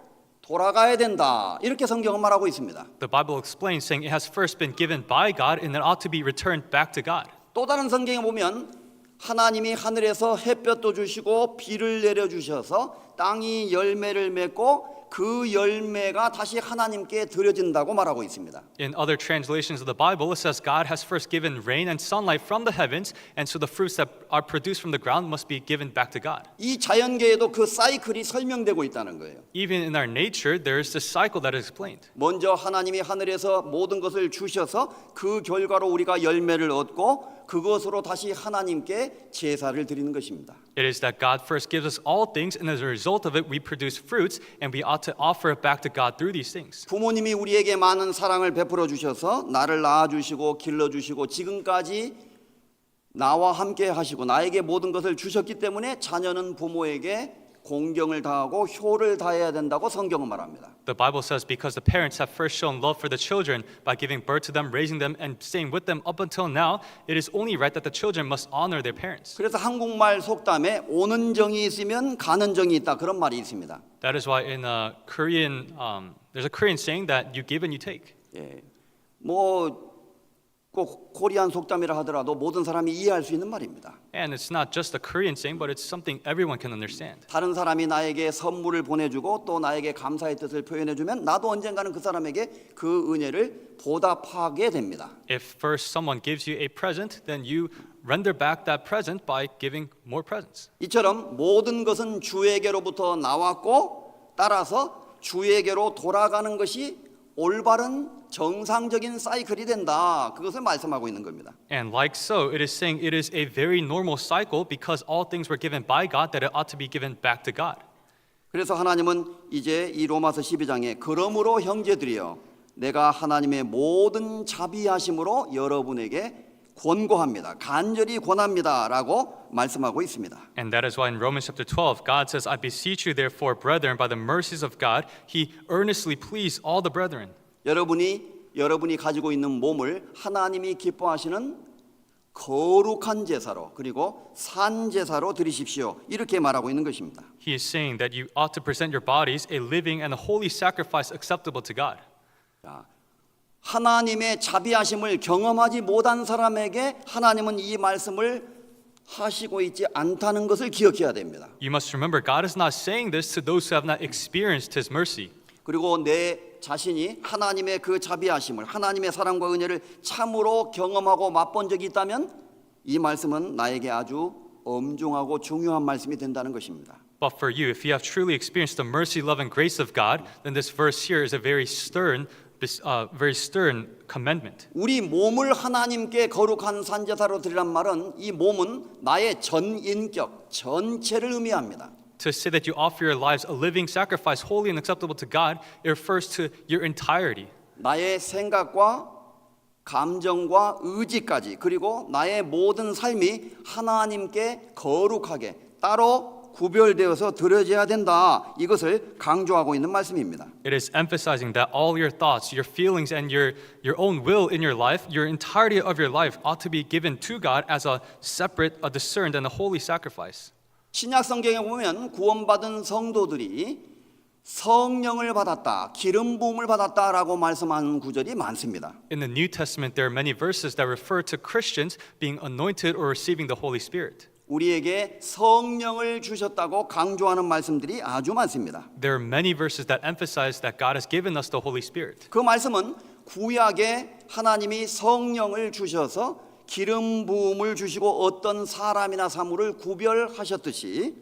돌아가야 된다. 이렇게 성경은 말하고 있습니다. The Bible explains, saying it has first been given by God and it ought to be returned back to God. 또 다른 성경에 보면 하나님이 하늘에서 햇볕도 주시고 비를 내려 주셔서 땅이 열매를 맺고 그 열매가 다시 하나님께 드려진다고 말하고 있습니다. In other translations of the Bible, it says God has first given rain and sunlight from the heavens, and so the fruits that are produced from the ground must be given back to God. 이 자연계에도 그 사이클이 설명되고 있다는 거예요. Even in our nature, there is this cycle that is explained. 먼저 하나님이 하늘에서 모든 것을 주셔서 그 결과로 우리가 열매를 얻고 그것으로 다시 하나님께 제사를 드리는 것입니다. It is that God first gives us all things, and as a result of it, we produce fruits, and we ought to offer it back to God through these things. 부모님이 우리에게 많은 사랑을 베풀어 주셔서 나를 낳아 주시고 길러 주시고 지금까지 나와 함께 하시고 나에게 모든 것을 주셨기 때문에 자녀는 부모에게 공경을 다하고 효를 다해야 된다고 성경은 말합니다. The Bible says because the parents have first shown love for the children by giving birth to them, raising them, and staying with them up until now, it is only right that the children must honor their parents. 그래서 한국말 속담에 오는 정이 있으면 가는 정이 있다 그런 말이 있습니다. That is why in Korean, there's a Korean saying that you give and you take. 예, 뭐 꼭 코리안 속담이라 하더라도 모든 사람이 이해할 수 있는 말입니다. And it's not just a Korean saying, but it's something everyone can understand. 다른 사람이 나에게 선물을 보내주고 또 나에게 감사의 뜻을 표현해주면 나도 언젠가는 그 사람에게 그 은혜를 보답하게 됩니다. If first someone gives you a present, then you render back that present by giving more presents. 이처럼 모든 것은 주에게로부터 나왔고 따라서 주에게로 돌아가는 것이 올바른 정상적인 사이클이 된다. 그것을 말씀하고 있는 겁니다. And like so, it is saying it is a very normal cycle because all things were given by God that it ought to be given back to God. 그래서 하나님은 이제 이 로마서 12장에 그러므로 형제들이여 내가 하나님의 모든 자비하심으로 여러분에게 권고합니다. 간절히 권합니다라고 말씀하고 있습니다. And that is why in Romans chapter 12, God says, I beseech you therefore, brethren, by the mercies of God, He earnestly please all the brethren. 여러분이 가지고 있는 몸을 하나님이 기뻐하시는 거룩한 제사로 그리고 산 제사로 드리십시오. 이렇게 말하고 있는 것입니다. He is saying that you ought to present your bodies a living and a holy sacrifice acceptable to God. 자, 하나님의 자비하심을 경험하지 못한 사람에게 하나님은 이 말씀을 하시고 있지 않다는 것을 기억해야 됩니다. You must remember, God is not saying this to those who have not experienced His mercy. 그리고 내 자신이 하나님의 그 자비하심을 하나님의 사랑과 은혜를 참으로 경험하고 맛본 적이 있다면 이 말씀은 나에게 아주 엄중하고 중요한 말씀이 된다는 것입니다. But for you, if you have truly experienced the mercy, love, and grace of God, then this verse here is a very stern commandment. 우리 몸을 하나님께 거룩한 산제사로 드리란 말은 이 몸은 나의 전 인격, 전체를 의미합니다. To say that you offer your lives a living sacrifice, holy and acceptable to God, it refers to your entirety. 나의 생각과 감정과 의지까지 그리고 나의 모든 삶이 하나님께 거룩하게 따로 구별되어서 드려져야 된다. 이것을 강조하고 있는 말씀입니다. It is emphasizing that all your thoughts, your feelings, and your own will in your life, your entirety of your life ought to be given to God as a separate, a discerned, and a holy sacrifice. 신약 성경에 보면 구원받은 성도들이 성령을 받았다, 기름 부음을 받았다라고 말씀하는 구절이 많습니다. In the New Testament, there are many verses that refer to Christians being anointed or receiving the Holy Spirit. 우리에게 성령을 주셨다고 강조하는 말씀들이 아주 많습니다. There are many verses that emphasize that God has given us the Holy Spirit. 그 말씀은 구약에 하나님이 성령을 주셔서 기름 부음을 주시고 어떤 사람이나 사물을 구별하셨듯이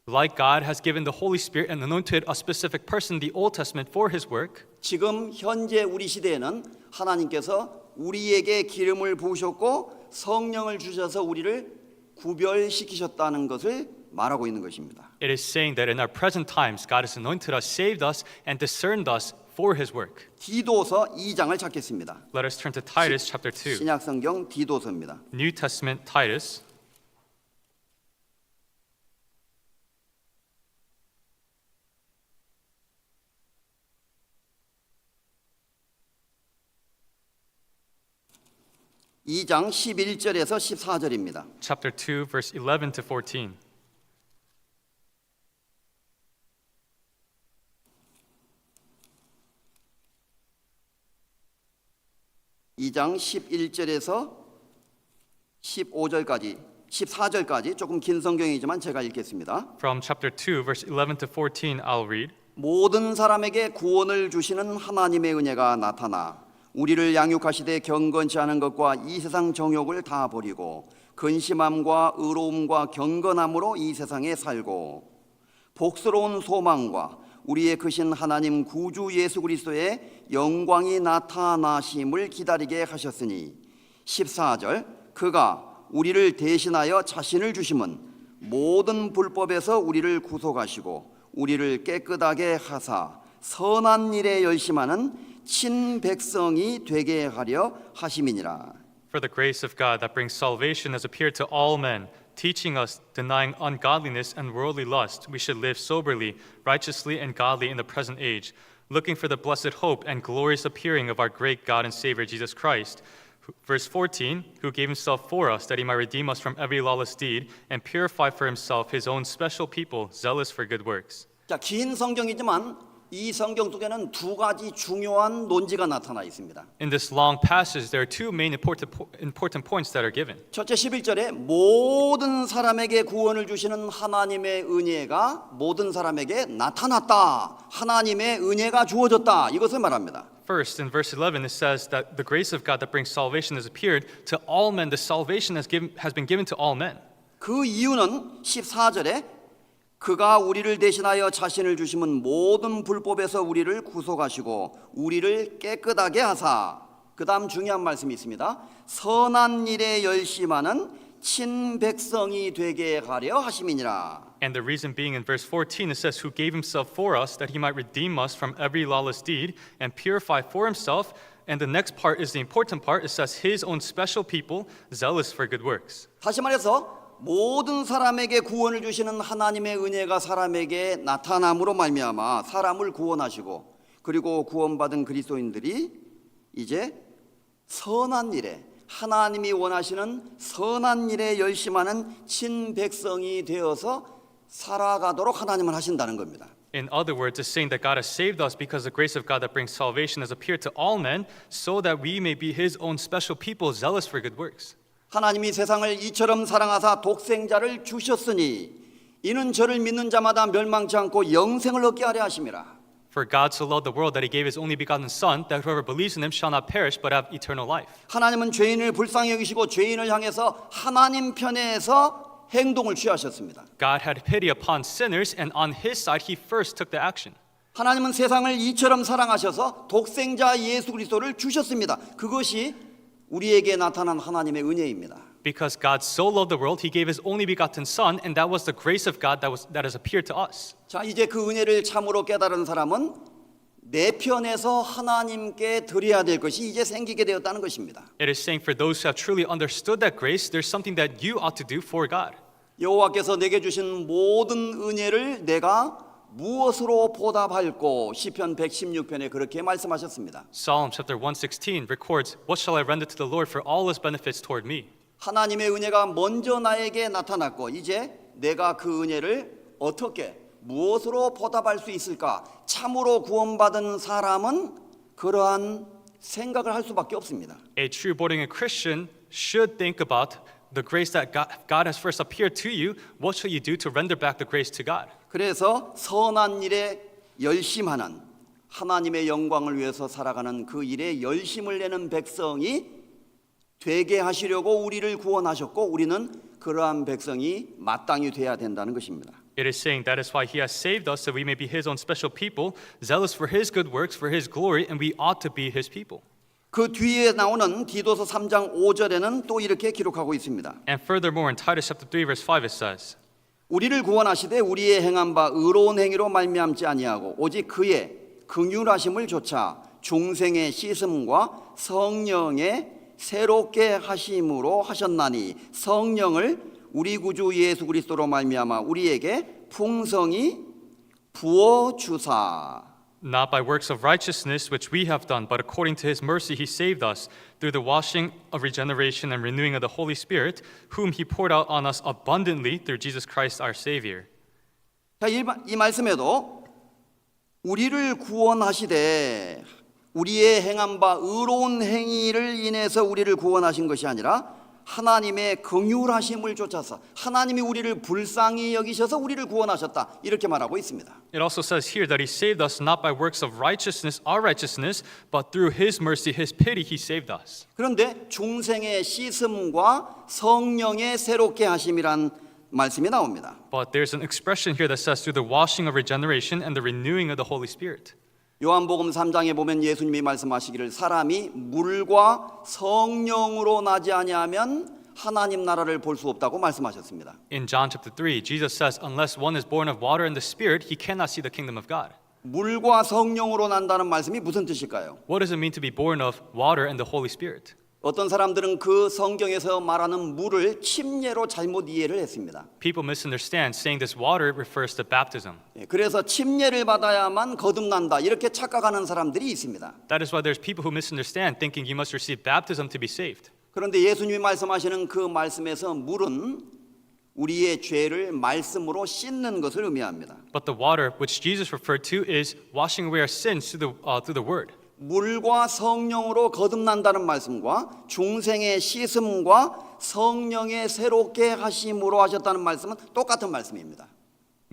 Like God has given the Holy Spirit and anointed a specific person in the Old Testament for His work, 지금 현재 우리 시대에는 하나님께서 우리에게 기름을 부으셨고 성령을 주셔서 우리를 구별시키셨다는 것을 말하고 있는 것입니다. it is saying that in our present times, God has anointed us, saved us, and discerned us for His work. 디도서 2장을 찾겠습니다. Let us turn to Titus chapter 2. 신약 성경 디도서입니다. New Testament Titus. 이 장 11절에서 14절입니다. Chapter 2, verse 11 to 14. 이 장 11절에서 15절까지 14절까지 조금 긴 성경이지만 제가 읽겠습니다. From chapter 2, verse 11 to 14, I'll read. 모든 사람에게 구원을 주시는 하나님의 은혜가 나타나 우리를 양육하시되 경건치 않은 것과 이 세상 정욕을 다 버리고 근심함과 의로움과 경건함으로 이 세상에 살고 복스러운 소망과 우리의 크신 하나님 구주 예수 그리스도의 영광이 나타나심을 기다리게 하셨으니 14절 그가 우리를 대신하여 자신을 주심은 모든 불법에서 우리를 구속하시고 우리를 깨끗하게 하사 선한 일에 열심하는 친백성이 되게 하려 하심이니라. For the grace of God that brings salvation has appeared to all men, teaching us, denying ungodliness and worldly lust, we should live soberly, righteously, and godly in the present age, looking for the blessed hope and glorious appearing of our great God and Savior Jesus Christ. Verse 14, who gave himself for us that he might redeem us from every lawless deed and purify for himself his own special people, zealous for good works. 자, 긴 성경이지만 이 성경 속에는 두 가지 중요한 논지가 나타나 있습니다. In this long passage, there are two main important points that are given. 첫째 11절에 모든 사람에게 구원을 주시는 하나님의 은혜가 모든 사람에게 나타났다. 하나님의 은혜가 주어졌다. 이것을 말합니다. First, in verse 11, it says that the grace of God that brings salvation has appeared to all men. The salvation has been given to all men. 그 이유는 14절에 그가 우리를 대신하여 자신을 주심은 모든 불법에서 우리를 구속하시고 우리를 깨끗하게 하사. 그 다음 중요한 말씀이 있습니다. 선한 일에 열심하는 친백성이 되게 하려 하심이니라. And the reason being in verse 14, it says, who gave himself for us that he might redeem us from every lawless deed and purify for himself. And the next part is the important part. It says, his own special people, zealous for good works. 다시 말해서 모든 사람에게 구원을 주시는 하나님의 은혜가 사람에게 나타남으로 말미암아 사람을 구원하시고 그리고 구원받은 그리스도인들이 이제 선한 일에 하나님이 원하시는 선한 일에 열심하는 친백성이 되어서 살아가도록 하나님은 하신다는 겁니다. In other words, it's saying that God has saved us because the grace of God that brings salvation has appeared to all men so that we may be his own special people, zealous for good works. 하나님이 세상을 이처럼 사랑하사 독생자를 주셨으니 이는 저를 믿는 자마다 멸망치 않고 영생을 얻게 하려 하심이라. For God so loved the world that he gave his only begotten Son, that whoever believes in him shall not perish but have eternal life. 하나님은 죄인을 불쌍히 여기시고 죄인을 향해서 하나님 편에서 행동을 취하셨습니다. God had pity upon sinners, and on his side he first took the action. 하나님은 세상을 이처럼 사랑하셔서 독생자 예수 그리스도를 주셨습니다. 그것이 우리에게 나타난 하나님의 은혜입니다. Because God so loved the world, he gave his only begotten Son, and that was the grace of God that has appeared to us. 자, 이제 그 은혜를 참으로 깨달은 사람은 내 편에서 하나님께 드려야 될 것이 이제 생기게 되었다는 것입니다. It is saying for those who have truly understood that grace, there's something that you ought to do for God. 여호와께서 내게 주신 모든 은혜를 내가 무엇으로 보답할꼬 시편 116편에 그렇게 말씀하셨습니다. Psalm chapter 116 records, what shall I render to the Lord for all his benefits toward me? 하나님의 은혜가 먼저 나에게 나타났고 이제 내가 그 은혜를 어떻게 무엇으로 보답할 수 있을까? 참으로 구원받은 사람은 그러한 생각을 할 수밖에 없습니다. A true born again Christian should think about the grace that God has first appeared to you. What shall you do to render back the grace to God? 그래서 선한 일에 열심하는 하나님의 영광을 위해서 살아가는 그 일에 열심을 내는 백성이 되게 하시려고 우리를 구원하셨고 우리는 그러한 백성이 마땅히 돼야 된다는 것입니다. It is saying that is why he has saved us so we may be his own special people, zealous for his good works, for his glory, and we ought to be his people. 그 뒤에 나오는 디도서 3장 5절에는 또 이렇게 기록하고 있습니다. And furthermore, in Titus chapter 3, verse 5, it says, 우리를 구원하시되 우리의 행한 바 의로운 행위로 말미암지 아니하고 오직 그의 긍휼하심을 조차 중생의 씻음과 성령의 새롭게 하심으로 하셨나니 성령을 우리 구주 예수 그리스도로 말미암아 우리에게 풍성히 부어 주사. not by works of righteousness which we have done, but according to his mercy he saved us through the washing of regeneration and renewing of the Holy Spirit, whom he poured out on us abundantly through Jesus Christ our Savior. 자, 이 말씀에도 우리를 구원하시되 우리의 행한 바 의로운 행위를 인해서 우리를 구원하신 것이 아니라 하나님의 긍휼하심을 쫓아서 하나님이 우리를 불쌍히 여기셔서 우리를 구원하셨다 이렇게 말하고 있습니다. It also says here that he saved us not by works of righteousness, our righteousness, but through his mercy, his pity, he saved us. 그런데 중생의 씻음과 성령의 새롭게 하심이란 말씀이 나옵니다. But there's an expression here that says through the washing of regeneration and the renewing of the Holy Spirit. 요한복음 3장에 보면 예수님이 말씀하시기를 사람이 물과 성령으로 나지 아니하면 하나님 나라를 볼 수 없다고 말씀하셨습니다. In John chapter 3, Jesus says, unless one is born of water and the Spirit, he cannot see the kingdom of God. 물과 성령으로 난다는 말씀이 무슨 뜻일까요? What does it mean to be born of water and the Holy Spirit? 어떤 사람들은 그 성경에서 말하는 물을 침례로 잘못 이해를 했습니다. People misunderstand, saying this water refers to baptism. 그래서 침례를 받아야만 거듭난다 이렇게 착각하는 사람들이 있습니다. That is why there's people who misunderstand, thinking you must receive baptism to be saved. 그런데 예수님이 말씀하시는 그 말씀에서 물은 우리의 죄를 말씀으로 씻는 것을 의미합니다. But the water which Jesus referred to is washing away our sins through the word. 물과 성령으로 거듭난다는 말씀과 중생의 씻음과 성령의 새롭게 하심으로 하셨다는 말씀은 똑같은 말씀입니다.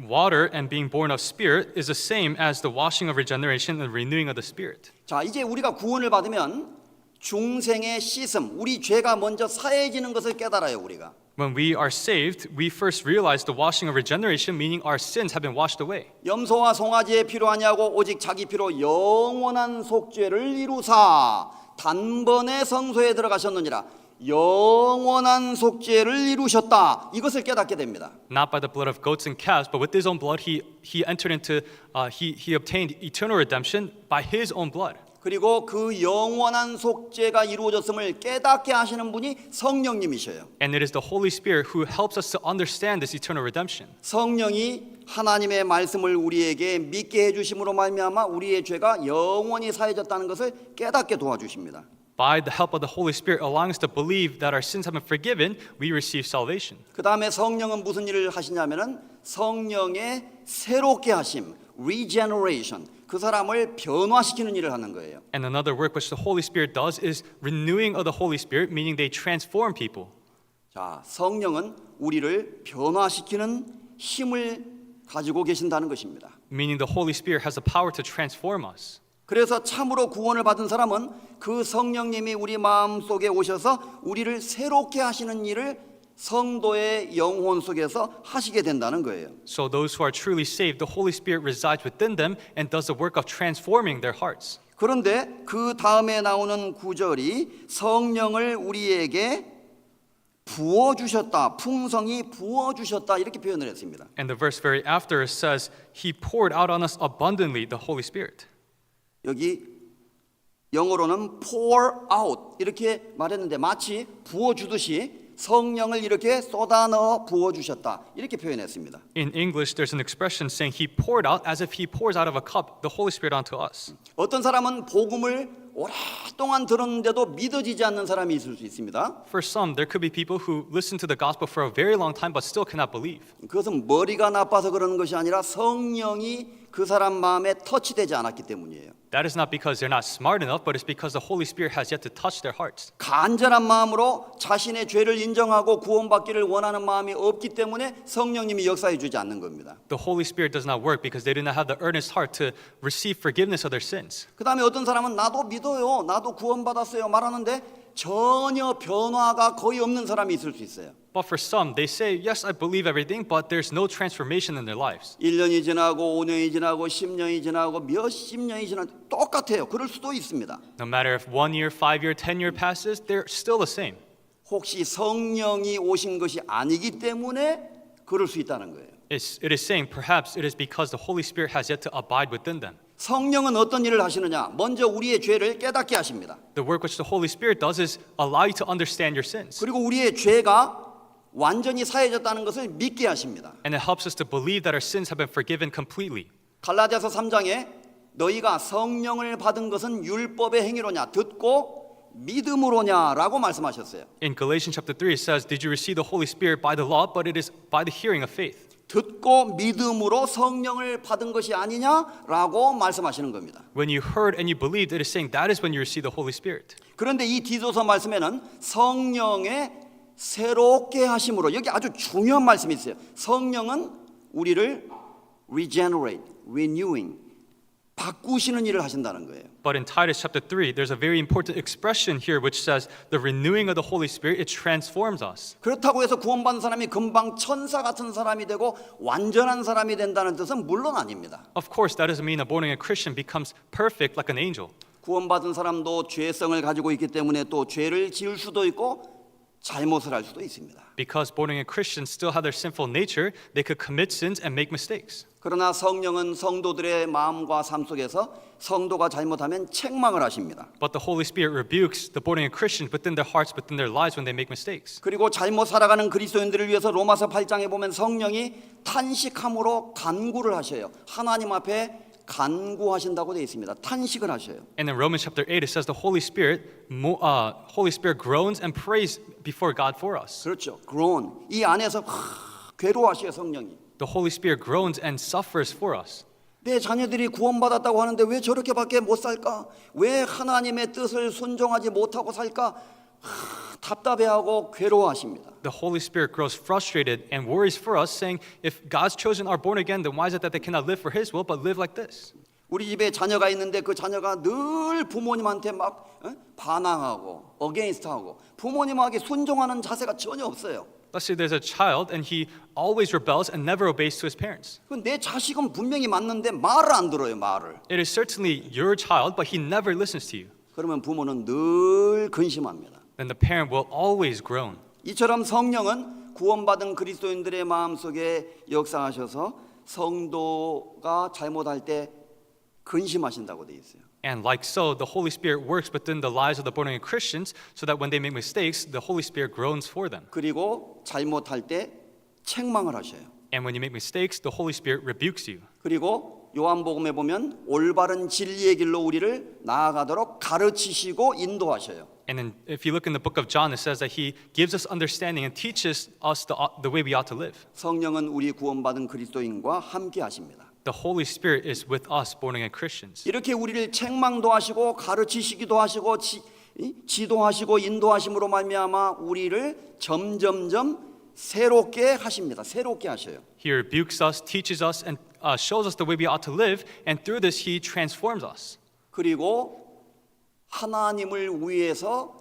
Water and being born of spirit is the same as the washing of regeneration and renewing of the spirit. 자, 이제 우리가 구원을 받으면 중생의 씻음, 우리 죄가 먼저 사해지는 것을 깨달아요, 우리가. When we are saved, we first realize the washing of regeneration, meaning our sins have been washed away. 염소와 송아지의 피로 아니하고 오직 자기 피로 영원한 속죄를 이루사 단번에 성소에 들어가셨느니라. 영원한 속죄를 이루셨다. 이것을 깨닫게 됩니다. Not by the blood of goats and calves, but with his own blood, he entered into, he obtained eternal redemption by his own blood. 그리고 그 영원한 속죄가 이루어졌음을 깨닫게 하시는 분이 성령님이셔요. And it is the Holy Spirit who helps us to understand this eternal redemption. 성령이 하나님의 말씀을 우리에게 믿게 해주심으로 말미암아 우리의 죄가 영원히 사해졌다는 것을 깨닫게 도와주십니다. By the help of the Holy Spirit allowing us to believe that our sins have been forgiven, we receive salvation. 그 다음에 성령은 무슨 일을 하시냐면은 성령의 새롭게 하심, regeneration, 그 사람을 변화시키는 일을 하는 거예요. And another work which the Holy Spirit does is renewing of the Holy Spirit, meaning they transform people. 자, 성령은 우리를 변화시키는 힘을 가지고 계신다는 것입니다. Meaning the Holy Spirit has the power to transform us. 그래서 참으로 구원을 받은 사람은 그 성령님이 우리 마음속에 오셔서 우리를 새롭게 하시는 일을 성도의 영혼 속에서 하시게 된다는 거예요. So those who are truly saved, the Holy Spirit resides within them and does the work of transforming their hearts. 그런데 그 다음에 나오는 구절이 성령을 우리에게 부어주셨다, 풍성히 부어주셨다 이렇게 표현을 했습니다. And the verse very after says, He poured out on us abundantly the Holy Spirit. 여기 영어로는 pour out 이렇게 말했는데 마치 부어주듯이 성령을 이렇게 쏟아 넣어 부어주셨다 이렇게 표현했습니다. In English, there's an expression saying He poured out as if He pours out of a cup the Holy Spirit onto us. 어떤 사람은 복음을 오랫동안 들었는데도 믿어지지 않는 사람이 있을 수 있습니다. For some, there could be people who listen to the gospel for a very long time but still cannot believe. 그것은 머리가 나빠서 그러는 것이 아니라 성령이 그 사람 마음에 터치되지 않았기 때문이에요. That is not because they're not smart enough, but it's because the Holy Spirit has yet to touch their hearts. 간절한 마음으로 자신의 죄를 인정하고 구원받기를 원하는 마음이 없기 때문에 성령님이 역사해 주지 않는 겁니다. The Holy Spirit does not work because they do not have the earnest heart to receive forgiveness of their sins. 그 다음에 어떤 사람은 나도 믿어요, 나도 구원받았어요 말하는데 전혀 변화가 거의 없는 사람이 있을 수 있어요. But for some, they say, yes, I believe everything, but there's no transformation in their lives. 1년이 지나고 5년이 지나고 10년이 지나고 몇십 년이 지나도 똑같아요. 그럴 수도 있습니다. No matter if 1 year, 5 year, 10 year passes, they're still the same. 혹시 성령이 오신 것이 아니기 때문에 그럴 수 있다는 거예요. It is saying perhaps it is because the Holy Spirit has yet to abide within them. 성령은 어떤 일을 하시느냐? 먼저 우리의 죄를 깨닫게 하십니다. The work which the Holy Spirit does is allow you to understand your sins. 그리고 우리의 죄가 완전히 사해졌다는 것을 믿게 하십니다. And it helps us to believe that our sins have been forgiven completely. 갈라디아서 3장에 너희가 성령을 받은 것은 율법의 행위로냐 듣고 믿음으로냐라고 말씀하셨어요. In Galatians chapter 3 it says, did you receive the Holy Spirit by the law, but it is by the hearing of faith. 듣고 믿음으로 성령을 받은 것이 아니냐라고 말씀하시는 겁니다. When you heard and you believed, it is saying that is when you receive the Holy Spirit. 그런데 이 디도서 말씀에는 성령의 새롭게 하심으로 여기 아주 중요한 말씀이 있어요. 성령은 우리를 regenerate, renewing, 바꾸시는 일을 하신다는 거예요. But in Titus chapter 3, there's a very important expression here which says the renewing of the Holy Spirit, it transforms us. 그렇다고 해서 구원받은 사람이 금방 천사 같은 사람이 되고 완전한 사람이 된다는 뜻은 물론 아닙니다. Of course, that doesn't mean a born-again Christian becomes perfect like an angel. 구원받은 사람도 죄성을 가지고 있기 때문에 또 죄를 지을 수도 있고 잘못을 할 수도 있습니다. Because born-again Christians still have their sinful nature, they could commit sins and make mistakes. 그러나 성령은 성도들의 마음과 삶 속에서 성도가 잘못하면 책망을 하십니다. But the Holy Spirit rebukes the born-again Christians within their hearts, within their lives when they make mistakes. 그리고 잘못 살아가는 그리스도인들을 위해서 로마서 8장에 보면 성령이 탄식함으로 간구를 하셔요. 하나님 앞에 간구하신다고 되어 있습니다. 탄식을 하셔요. And in Romans chapter 8 it says the Holy Spirit groans and prays before God for us. 그렇죠. groan. 이 안에서 괴로워하셔요, 성령이. The Holy Spirit groans and suffers for us. 내 자녀들이 구원받았다고 하는데 왜 저렇게밖에 못 살까? 왜 하나님의 뜻을 순종하지 못하고 살까? 답답해하고 괴로워하십니다. The Holy Spirit grows frustrated and worries for us, saying, if God's chosen are born again, then why is it that they cannot live for His will, but live like this? 우리 집에 자녀가 있는데 그 자녀가 늘 부모님한테 막 반항하고 어게인스트하고 부모님에게 순종하는 자세가 전혀 없어요. Let's say there's a child and he always rebels and never obeys to his parents. 내 자식은 분명히 맞는데 말을 안 들어요, 말을. It is certainly your child, but he never listens to you. 그러면 부모는 늘 근심합니다. Then the parent will always groan. 이처럼 성령은 구원받은 그리스도인들의 마음속에 역사하셔서 성도가 잘못할 때 근심하신다고 돼 있어요. And like so, the Holy Spirit works within the lives of the born-again Christians so that when they make mistakes, the Holy Spirit groans for them. 그리고 잘못할 때 책망을 하셔요. And when you make mistakes, the Holy Spirit rebukes you. 그리고 요한복음에 보면 올바른 진리의 길로 우리를 나아가도록 가르치시고 인도하셔요. And then if you look in the book of John, it says that he gives us understanding and teaches us the way we ought to live. 성령은 우리 구원받은 그리스도인과 함께 하십니다. The Holy Spirit is with us, born-again Christians. 이렇게 우리를 책망도 하시고 가르치시기도 하시고 지도하시고 인도하심으로 말미암아 우리를 점점점 새롭게 하십니다. 새롭게 하셔요. He rebukes us, teaches us, and shows us the way we ought to live. And through this, He transforms us. 그리고 하나님을 위해서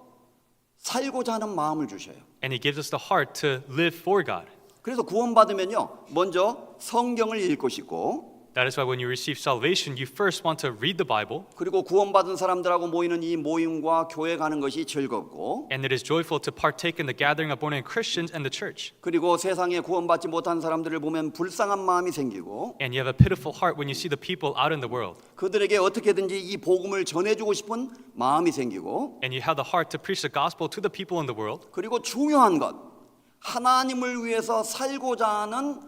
살고자 하는 마음을 주셔요. And He gives us the heart to live for God. 그래서 구원받으면요, 먼저 성경을 읽고 싶고, That is why when you receive salvation, you first want to read the Bible. 그리고 구원받은 사람들하고 모이는 이 모임과 교회 가는 것이 즐겁고, And it is joyful to partake in the gathering of born-again Christians and the church. 그리고 세상에 구원받지 못한 사람들을 보면 불쌍한 마음이 생기고, And you have a pitiful heart when you see the people out in the world. 그들에게 어떻게든지 이 복음을 전해주고 싶은 마음이 생기고, And you have the heart to preach the gospel to the people in the world. 그리고 중요한 것, 하나님을 위해서 살고자 하는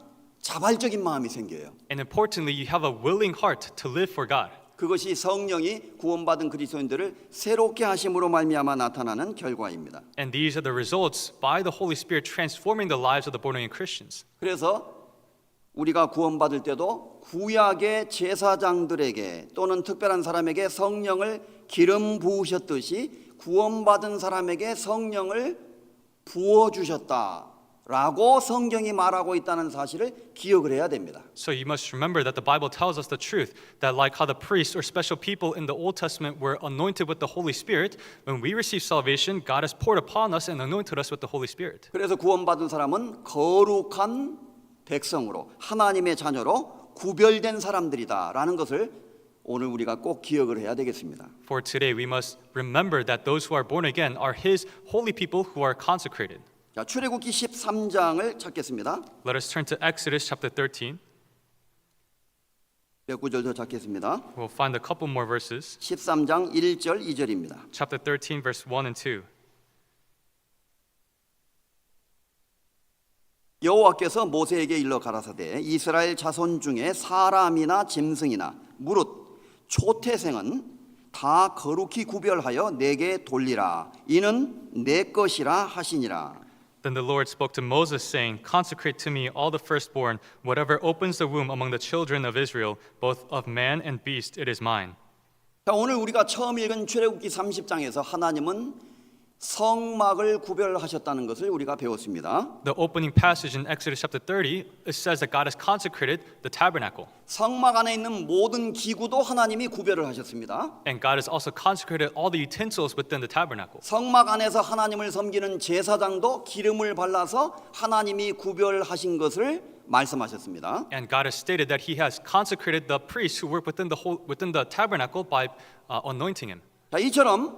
자발적인 마음이 생겨요. And importantly, you have a willing heart to live for God. 그것이 성령이 구원받은 그리스도인들을 새롭게 하심으로 말미암아 나타나는 결과입니다. And these are the results by the Holy Spirit transforming the lives of the born-again Christians. 그래서 우리가 구원받을 때도 구약의 제사장들에게 또는 특별한 사람에게 성령을 기름 부으셨듯이 구원받은 사람에게 성령을 부어주셨다 라고 성경이 말하고 있다는 사실을 기억을 해야 됩니다. So you must remember that the Bible tells us the truth, that like how the priests or special people in the Old Testament were anointed with the Holy Spirit, when we receive salvation, God has poured upon us and anointed us with the Holy Spirit. 그래서 구원받은 사람은 거룩한 백성으로 하나님의 자녀로 구별된 사람들이다 라는 것을 오늘 우리가 꼭 기억을 해야 되겠습니다. For today, we must remember that those who are born again are His holy people who are consecrated. 자, 출애굽기 13장을 찾겠습니다. Let us turn to Exodus chapter 13. 몇 구절 더 찾겠습니다. We'll find a couple more verses. 13장 1절 2절입니다. Chapter 13, verse 1 and 2. 여호와께서 모세에게 일러 가라사대 이스라엘 자손 중에 사람이나 짐승이나 무릇 초태생은 다 거룩히 구별하여 내게 돌리라. 이는 내 것이라 하시니라. Then the Lord spoke to Moses, saying, Consecrate to me all the firstborn, whatever opens the womb among the children of Israel, both of man and beast, it is mine. 자, 오늘 우리가 처음 읽은 출애굽기 30장에서 하나님은 성막을 구별하셨다는 것을 우리가 배웠습니다. The opening passage in Exodus chapter 30, it says that God has consecrated the tabernacle. 성막 안에 있는 모든 기구도 하나님이 구별을 하셨습니다. And God has also consecrated all the utensils within the tabernacle. 성막 안에서 하나님을 섬기는 제사장도 기름을 발라서 하나님이 구별하신 것을 말씀하셨습니다. And God has stated that He has consecrated the priests who work within the tabernacle by anointing him. 자, 이처럼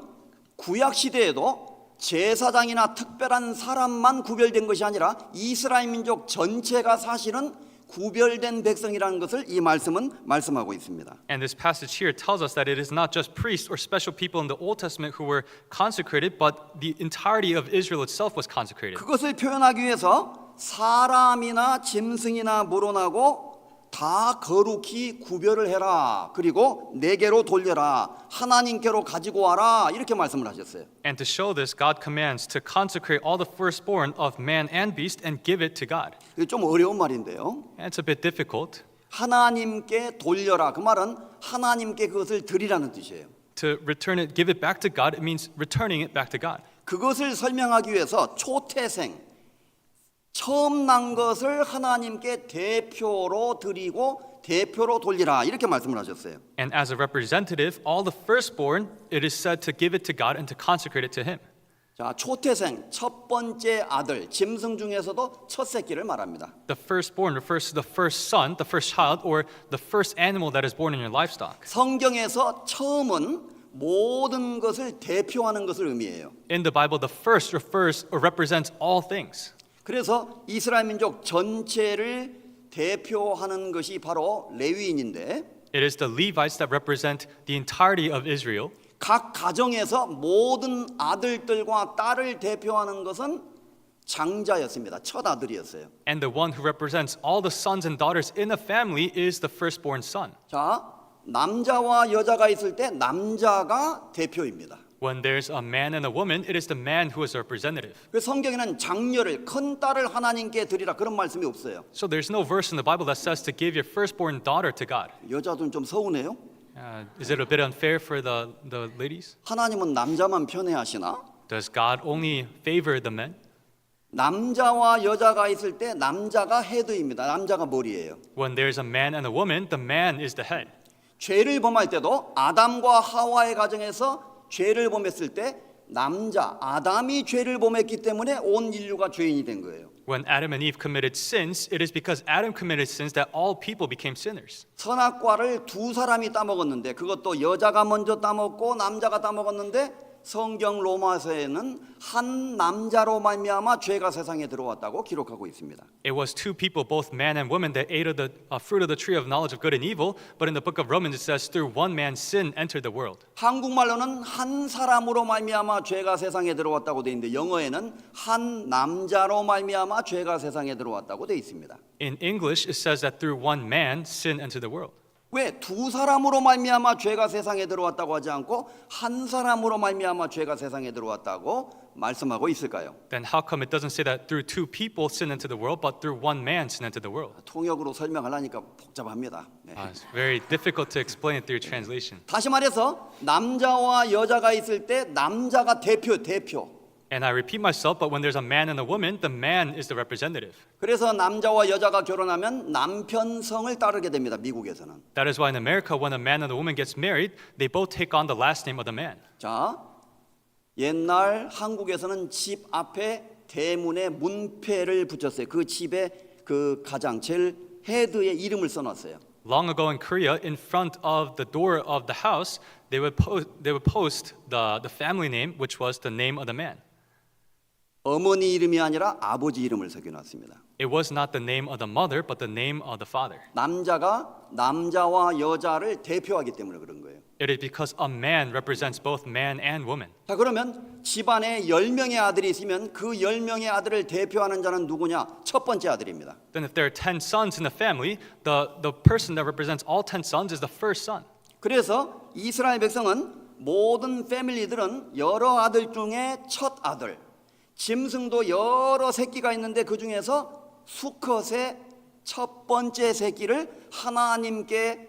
구약 시대에도 제사장이나 특별한 사람만 구별된 것이 아니라 이스라엘 민족 전체가 사실은 구별된 백성이라는 것을 이 말씀은 말씀하고 있습니다. And this passage here tells us that it is not just priests or special people in the Old Testament who were consecrated, but the entirety of Israel itself was consecrated. 그것을 표현하기 위해서 사람이나 짐승이나 물어나고 다 거룩히 구별을 해라. 그리고 내게로 돌려라. 하나님께로 가지고 와라. 이렇게 말씀을 하셨어요. And to show this, God commands to consecrate all the firstborn of man and beast and give it to God. 이게 좀 어려운 말인데요. And it's a bit difficult. 하나님께 돌려라. 그 말은 하나님께 그것을 드리라는 뜻이에요. To return it, give it back to God, it means returning it back to God. 그것을 설명하기 위해서 초태생, 처음 난 것을 하나님께 대표로 드리고 대표로 돌리라 이렇게 말씀을 하셨어요. And as a representative, all the firstborn, it is said to give it to God and to consecrate it to Him. 자, 초태생, 첫 번째 아들, 짐승 중에서도 첫 새끼를 말합니다. The firstborn refers to the first son, the first child, or the first animal that is born in your livestock. 성경에서 처음은 모든 것을 대표하는 것을 의미해요. In the Bible, the first refers or represents all things. 그래서 이스라엘 민족 전체를 대표하는 것이 바로 레위인인데 It is the Levites that represent the entirety of Israel. 각 가정에서 모든 아들들과 딸을 대표하는 것은 장자였습니다. 첫 아들이었어요. And the one who represents all the sons and daughters in a family is the firstborn son. 자, 남자와 여자가 있을 때 남자가 대표입니다. When there's a man and a woman, it is the man who is a representative. 그 성경에는 장녀를 큰 딸을 하나님께 드리라 그런 말씀이 없어요. So there's no verse in the Bible that says to give your firstborn daughter to God. 여자들은 좀 서운해요. Is it a bit unfair for the ladies? 하나님은 남자만 편애하시나? Does God only favor the men? 남자와 여자가 있을 때 남자가 헤드입니다. 남자가 머리예요. When there's a man and a woman, the man is the head. 죄를 범할 때도 아담과 하와의 가정에서 죄를 범했을 때 남자 아담이 죄를 범했기 때문에 온 인류가 죄인이 된 거예요. When Adam and Eve committed sins, it is because Adam committed sins that all people became sinners. 선악과를 두 사람이 따먹었는데 그것도 여자가 먼저 따먹고 남자가 따먹었는데 성경 로마서에는 한 남자로 말미암아 죄가 세상에 들어왔다고 기록하고 있습니다. It was two people, both man and woman, that ate of the fruit of the tree of knowledge of good and evil. But in the book of Romans, it says, through one man, sin entered the world. 한국말로는 한 사람으로 말미암아 죄가 세상에 들어왔다고 돼 있는데 영어에는 한 남자로 말미암아 죄가 세상에 들어왔다고 돼 있습니다. In English, it says that through one man, sin entered the world. 왜 두 사람으로 말미암아 죄가 세상에 들어왔다고 하지 않고 한 사람으로 말미암아 죄가 세상에 들어왔다고 말씀하고 있을까요? Then how come it doesn't say that through two people sin entered the world, but through one man sin entered the world? 통역으로 설명하려니까 복잡합니다. 네. It's very difficult to explain it through translation. 다시 말해서 남자와 여자가 있을 때 남자가 대표. And I repeat myself, but when there's a man and a woman, the man is the representative. 그래서 남자와 여자가 결혼하면 남편 성을 따르게 됩니다. 미국에서는. That is why in America, when a man and a woman gets married, they both take on the last name of the man. 자, 옛날 한국에서는 집 앞에 대문에 문패를 붙였어요. 그 집에 그 가장 제일 헤드의 이름을 써놨어요. Long ago in Korea, in front of the door of the house, they would post the family name, which was the name of the man. 어머니 이름이 아니라 아버지 이름을 새겨놨습니다. It was not the name of the mother, but the name of the father. 남자가 남자와 여자를 대표하기 때문에 그런 거예요. It is because a man represents both man and woman. 자, 그러면 집안에 10명의 아들이 있으면 그 10명의 아들을 대표하는 자는 누구냐? 첫 번째 아들입니다. Then if there are 10 sons in the family, the person that represents all 10 sons is the first son. 그래서 이스라엘 백성은 모든 패밀리들은 여러 아들 중에 첫 아들, 짐승도 여러 새끼가 있는데 그 중에서 수컷의 첫 번째 새끼를 하나님께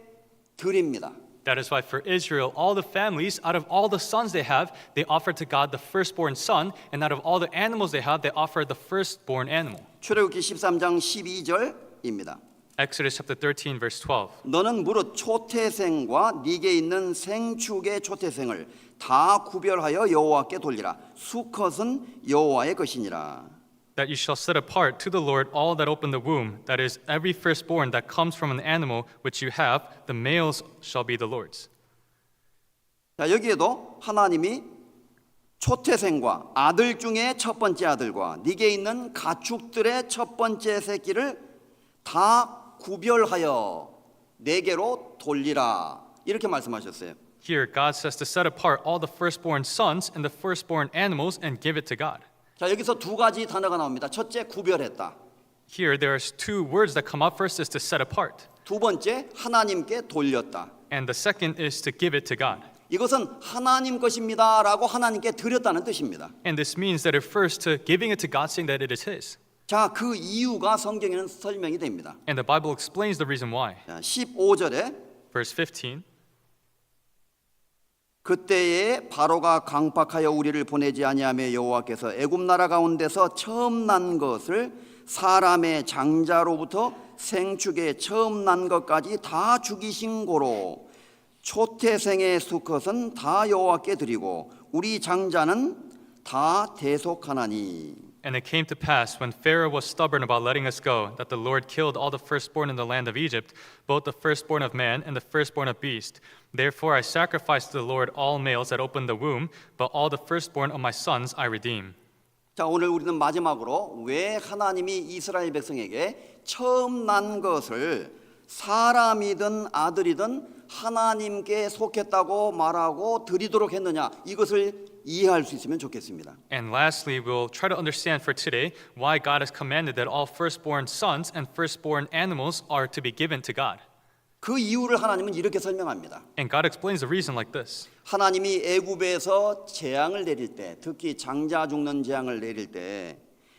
드립니다. That is why for Israel, all the families, out of all the sons they have, they offer to God the firstborn son, and out of all the animals they have, they offer the firstborn animal. 출애굽기 13장 12절입니다. Exodus chapter 13, verse 12. 너는 무릇 초태생과 네게 있는 생축의 초태생을 다 구별하여 여호와께 돌리라. 수컷은 여호와의 것이니라. That you shall set apart to the Lord all that open the womb, that is, every firstborn that comes from an animal which you have, the males shall be the Lord's. 자, 여기에도 하나님이 초태생과 아들 중에 첫 번째 아들과 네게 있는 가축들의 첫 번째 새끼를 다 구별하여 내게로 돌리라. 이렇게 말씀하셨어요. Here, God says to set apart all the firstborn sons and the firstborn animals and give it to God. 자, 여기서 두 가지 단어가 나옵니다. 첫째, 구별했다. Here, there's two words that come up. First is to set apart, 두 번째, 하나님께 돌렸다. and the second is to give it to God. 이것은 하나님 것입니다라고 하나님께 드렸다는 뜻입니다. And this means that it refers to giving it to God, saying that it is His. 자, 그 이유가 성경에는 설명이 됩니다. And the Bible explains the reason why. 자, 15절에 Verse 15. 그때에 바로가 강팍하여 우리를 보내지 아니하며 여호와께서 애굽 나라 가운데서 처음 난 것을 사람의 장자로부터 생축의 처음 난 것까지 다 죽이신 고로 초태생의 수컷은 다 여호와께 드리고 우리 장자는 다 대속하나니. And it came to pass, when Pharaoh was stubborn about letting us go, that the Lord killed all the firstborn in the land of Egypt, both the firstborn of man and the firstborn of beast. Therefore I sacrificed to the Lord all males that opened the womb, but all the firstborn of my sons I redeem. 자, 오늘 우리는 마지막으로 왜 하나님이 이스라엘 백성에게 처음 난 것을 사람이든 아들이든 하나님께 속했다고 말하고 드리도록 했느냐, 이것을 이해할 수 있으면 좋겠습니다. And lastly, we'll try to understand for today why God has commanded that all firstborn sons and firstborn animals are to be given to God. 그 이유를 하나님은 이렇게 설명합니다. And God explains the reason like this. 하나님이 애굽에서 재앙을 내릴 때, 특히 장자 죽는 재앙을 내릴 때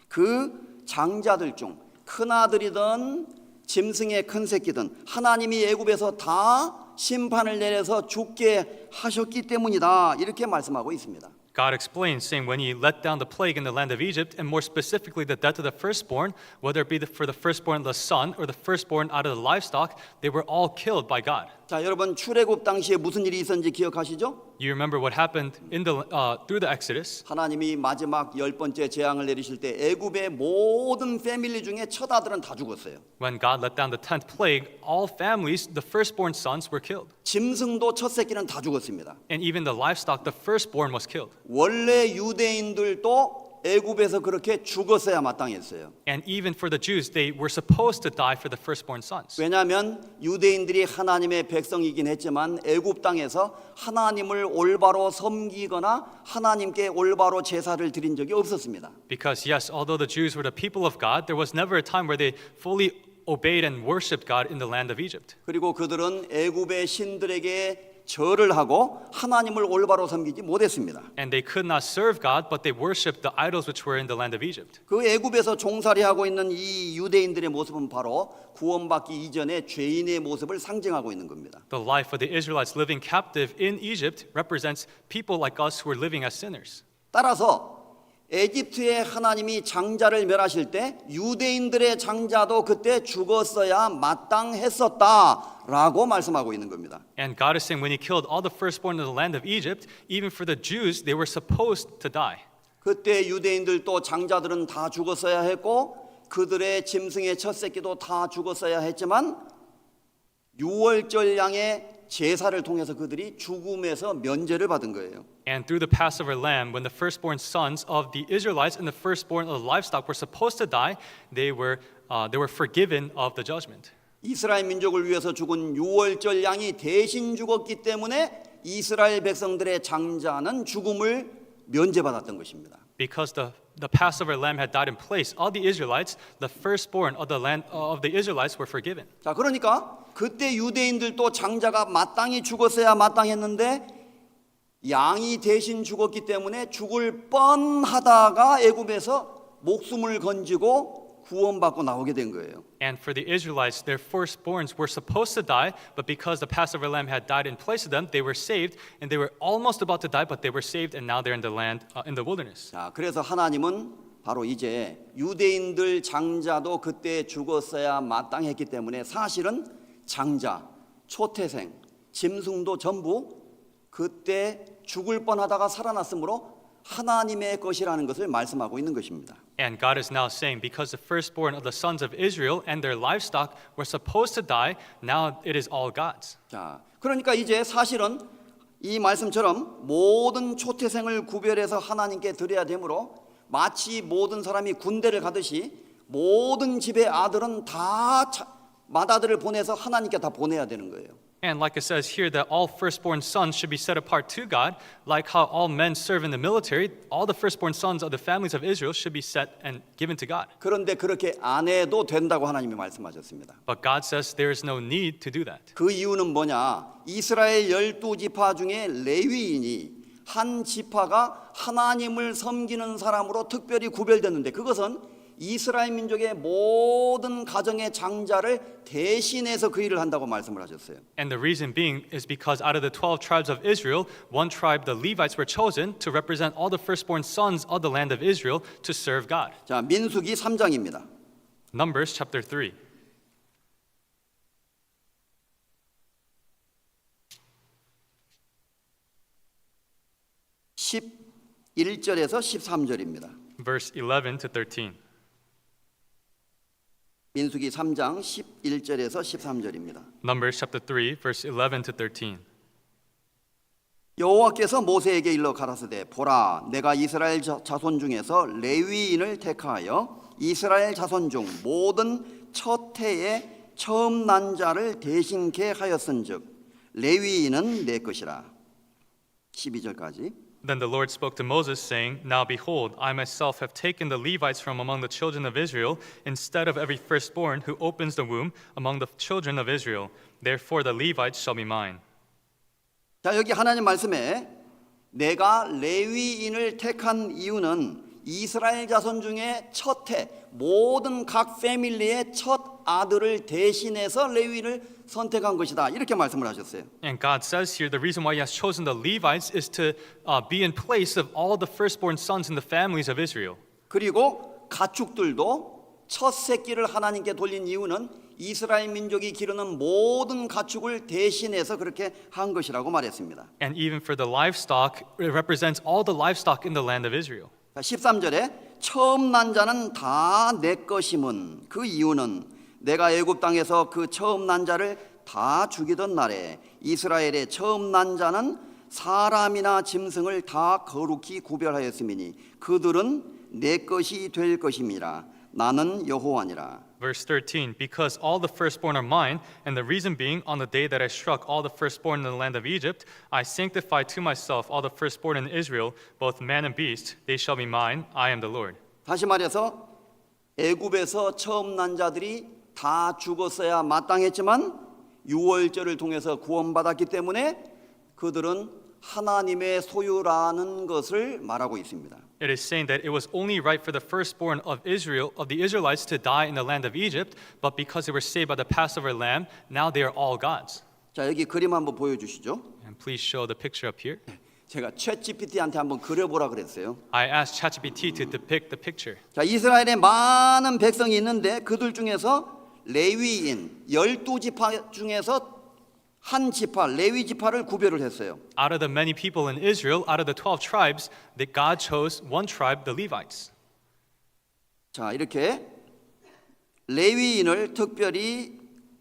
그 장자들 중 큰아들이든 짐승의 큰 새끼든 하나님이 애굽에서 다 심판을 내려서 죽게 하셨기 때문이다, 이렇게 말씀하고 있습니다. God explains, saying, when He let down the plague in the land of Egypt, and more specifically the death of the firstborn, whether it be for the firstborn of the son or the firstborn out of the livestock, they were all killed by God. 자, 여러분 출애굽 당시에 무슨 일이 있었는지 기억하시죠? You remember what happened through the Exodus? 하나님이 마지막 10번째 재앙을 내리실 때 애굽의 모든 패밀리 중에 첫 아들은 다 죽었어요. When God let down the 10th plague, all families, the firstborn sons were killed. 짐승도 첫 새끼는 다 죽었습니다. And even the livestock, the firstborn was killed. 원래 유대인들도 애굽에서 그렇게 죽었어야 마땅했어요. And even for the Jews, they were supposed to die for the firstborn sons. 왜냐하면 유대인들이 하나님의 백성이긴 했지만 애굽 땅에서 하나님을 올바로 섬기거나 하나님께 올바로 제사를 드린 적이 없었습니다. Because yes, although the Jews were the people of God, there was never a time where they fully obeyed and worshipped God in the land of Egypt. 그리고 그들은 애굽의 신들에게 절을 하고 하나님을 올바로 섬기지 못했습니다. And they could not serve God, but they worshipped the idols which were in the land of Egypt. 그 애굽에서 종살이하고 있는 이 유대인들의 모습은 바로 구원받기 이전의 죄인의 모습을 상징하고 있는 겁니다. The life of the Israelites living captive in Egypt represents people like us who are living as sinners. 따라서 에집트의 하나님이 장자를 멸하실 때 유대인들의 장자도 그때 죽었어야 마땅했었다라고 말씀하고 있는 겁니다. And God is saying when He killed all the firstborn in the land of Egypt, even for the Jews, they were supposed to die. 그때 유대인들도 장자들은 다 죽었어야 했고 그들의 짐승의 첫 새끼도 다 죽었어야 했지만 유월절 양의 제사를 통해서 그들이 죽음에서 면제를 받은 거예요. And through the Passover lamb, when the firstborn sons of the Israelites and the firstborn of the livestock were supposed to die, they were forgiven of the judgment. 이스라엘 민족을 위해서 죽은 유월절 양이 대신 죽었기 때문에 이스라엘 백성들의 장자는 죽음을 면제받았던 것입니다. Because the Passover lamb had died in place of the Israelites, the firstborn of the land of the Israelites were forgiven. 자, 그러니까 그때 유대인들도 장자가 마땅히 죽었어야 마땅했는데 양이 대신 죽었기 때문에 죽을 뻔하다가 애굽에서 목숨을 건지고 구원받고 나오게 된 거예요. And for the Israelites, their firstborns were supposed to die, but because the Passover lamb had died in place of them, they were saved, and they were almost about to die, but they were saved, and now they're in the land, in the wilderness. 자, 그래서 하나님은 바로 이제 유대인들 장자도 그때 죽었어야 마땅했기 때문에 사실은 장자, 초태생, 짐승도 전부 그때 죽을 뻔하다가 살아났으므로 하나님의 것이라는 것을 말씀하고 있는 것입니다. And God is now saying, because the firstborn of the sons of Israel and their livestock were supposed to die, now it is all God's. 자, 그러니까 이제 사실은 이 말씀처럼 모든 초태생을 구별해서 하나님께 드려야 되므로 마치 모든 사람이 군대를 가듯이 모든 집의 아들은 다 맏아들을 보내서 하나님께 다 보내야 되는 거예요. And like it says here that all firstborn sons should be set apart to God, like how all men serve in the military, all the firstborn sons of the families of Israel should be set and given to God. 그런데 그렇게 안 해도 된다고 하나님이 말씀하셨습니다. But God says there is no need to do that. 그 이유는 뭐냐? 이스라엘 12지파 중에 레위인이 한 지파가 하나님을 섬기는 사람으로 특별히 구별됐는데 그것은 이스라엘 민족의 모든 가정의 장자를 대신해서 그 일을 한다고 말씀을 하셨어요. And the reason being is because out of the 12 tribes of Israel, one tribe, the Levites, were chosen to represent all the firstborn sons of the land of Israel to serve God. 자, 민수기 3장입니다. Numbers chapter 3. (11절에서 13절입니다) Verse 11 to 13. 민수기 3장 11절에서 13절입니다. Numbers chapter 3, verse 11 to 13. 여호와께서 모세에게 일러 가라사대 보라 내가 이스라엘 자손 중에서 레위인을 택하여 이스라엘 자손 중 모든 첫 해에 처음 난 자를 대신케 하였은즉 레위인은 내 것이라. 12절까지. Then the Lord spoke to Moses, saying, Now behold, I myself have taken the Levites from among the children of Israel, instead of every firstborn who opens the womb among the children of Israel. Therefore the Levites shall be mine. 자, 여기 하나님 말씀에 내가 레위인을 택한 이유는 이스라엘 자손 중에 첫 해 모든 각 패밀리의 첫 아들을 대신해서 레위인을 선택한 것이다. 이렇게 말씀을 하셨어요. And God says here the reason why He has chosen the Levites is to be in place of all the firstborn sons in the families of Israel. 그리고 가축들도 첫 새끼를 하나님께 돌린 이유는 이스라엘 민족이 기르는 모든 가축을 대신해서 그렇게 한 것이라고 말했습니다. And even for the livestock, it represents all the livestock in the land of Israel. 13절에 처음 난 자는 다 내 것임은 그 이유는 내가 애굽 땅에서 그 처음 난 자를 다 죽이던 날에 이스라엘의 처음 난 자는 사람이나 짐승을 다 거룩히 구별하였음이니 그들은 내 것이 될 것임이라. 나는 여호와니라. Verse 13, because all the firstborn are mine, and the reason being, on the day that I struck all the firstborn in the land of Egypt, I sanctified to myself all the firstborn in Israel, both man and beast. They shall be mine. I am the Lord. 다시 말해서 애굽에서 처음 난 자들이 다 죽었어야 마땅했지만 유월절을 통해서 구원받았기 때문에 그들은 하나님의 소유라는 것을 말하고 있습니다. It is saying that it was only right for the firstborn of Israel, of the Israelites, to die in the land of Egypt, but because they were saved by the Passover lamb, now they are all God's. 자, 여기 그림 한번 보여주시죠. And please show the picture up here. 제가 챗GPT한테 한번 그려보라 그랬어요. I asked ChatGPT to depict the picture. 자, 이스라엘에 많은 백성이 있는데 그들 중에서 레위인 12지파 중에서 한 지파, 레위 지파를 구별을 했어요. Out of the many people in Israel, out of the 12 tribes, that God chose one tribe, the Levites. 자, 이렇게 레위인을 특별히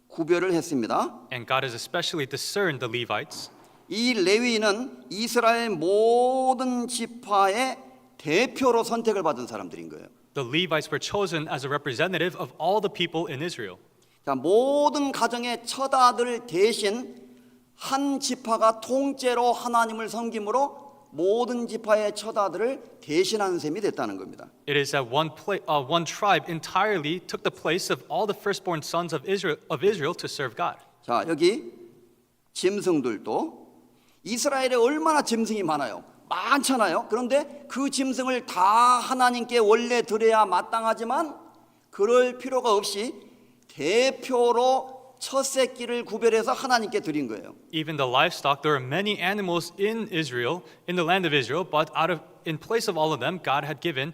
구별을 했습니다. And God has especially discerned the Levites. 이 레위인은 이스라엘 모든 지파의 대표로 선택을 받은 사람들인 거예요. The Levites were chosen as a representative of all the people in Israel. 자, 모든 가정의 첫 아들 대신 한 지파가 통째로 하나님을 섬김으로 모든 지파의 첫 아들을 대신하는 셈이 됐다는 겁니다. It is that one tribe entirely took the place of all the firstborn sons of Israel to serve God. 자, 여기 짐승들도 이스라엘에 얼마나 짐승이 많아요. 많잖아요. 그런데 그 짐승을 다 하나님께 원래 드려야 마땅하지만 그럴 필요가 없이 대표로 첫 새끼를 구별해서 하나님께 드린 거예요. Even the livestock, there are many animals in Israel, in the land of Israel, but in place of all of them, God had given,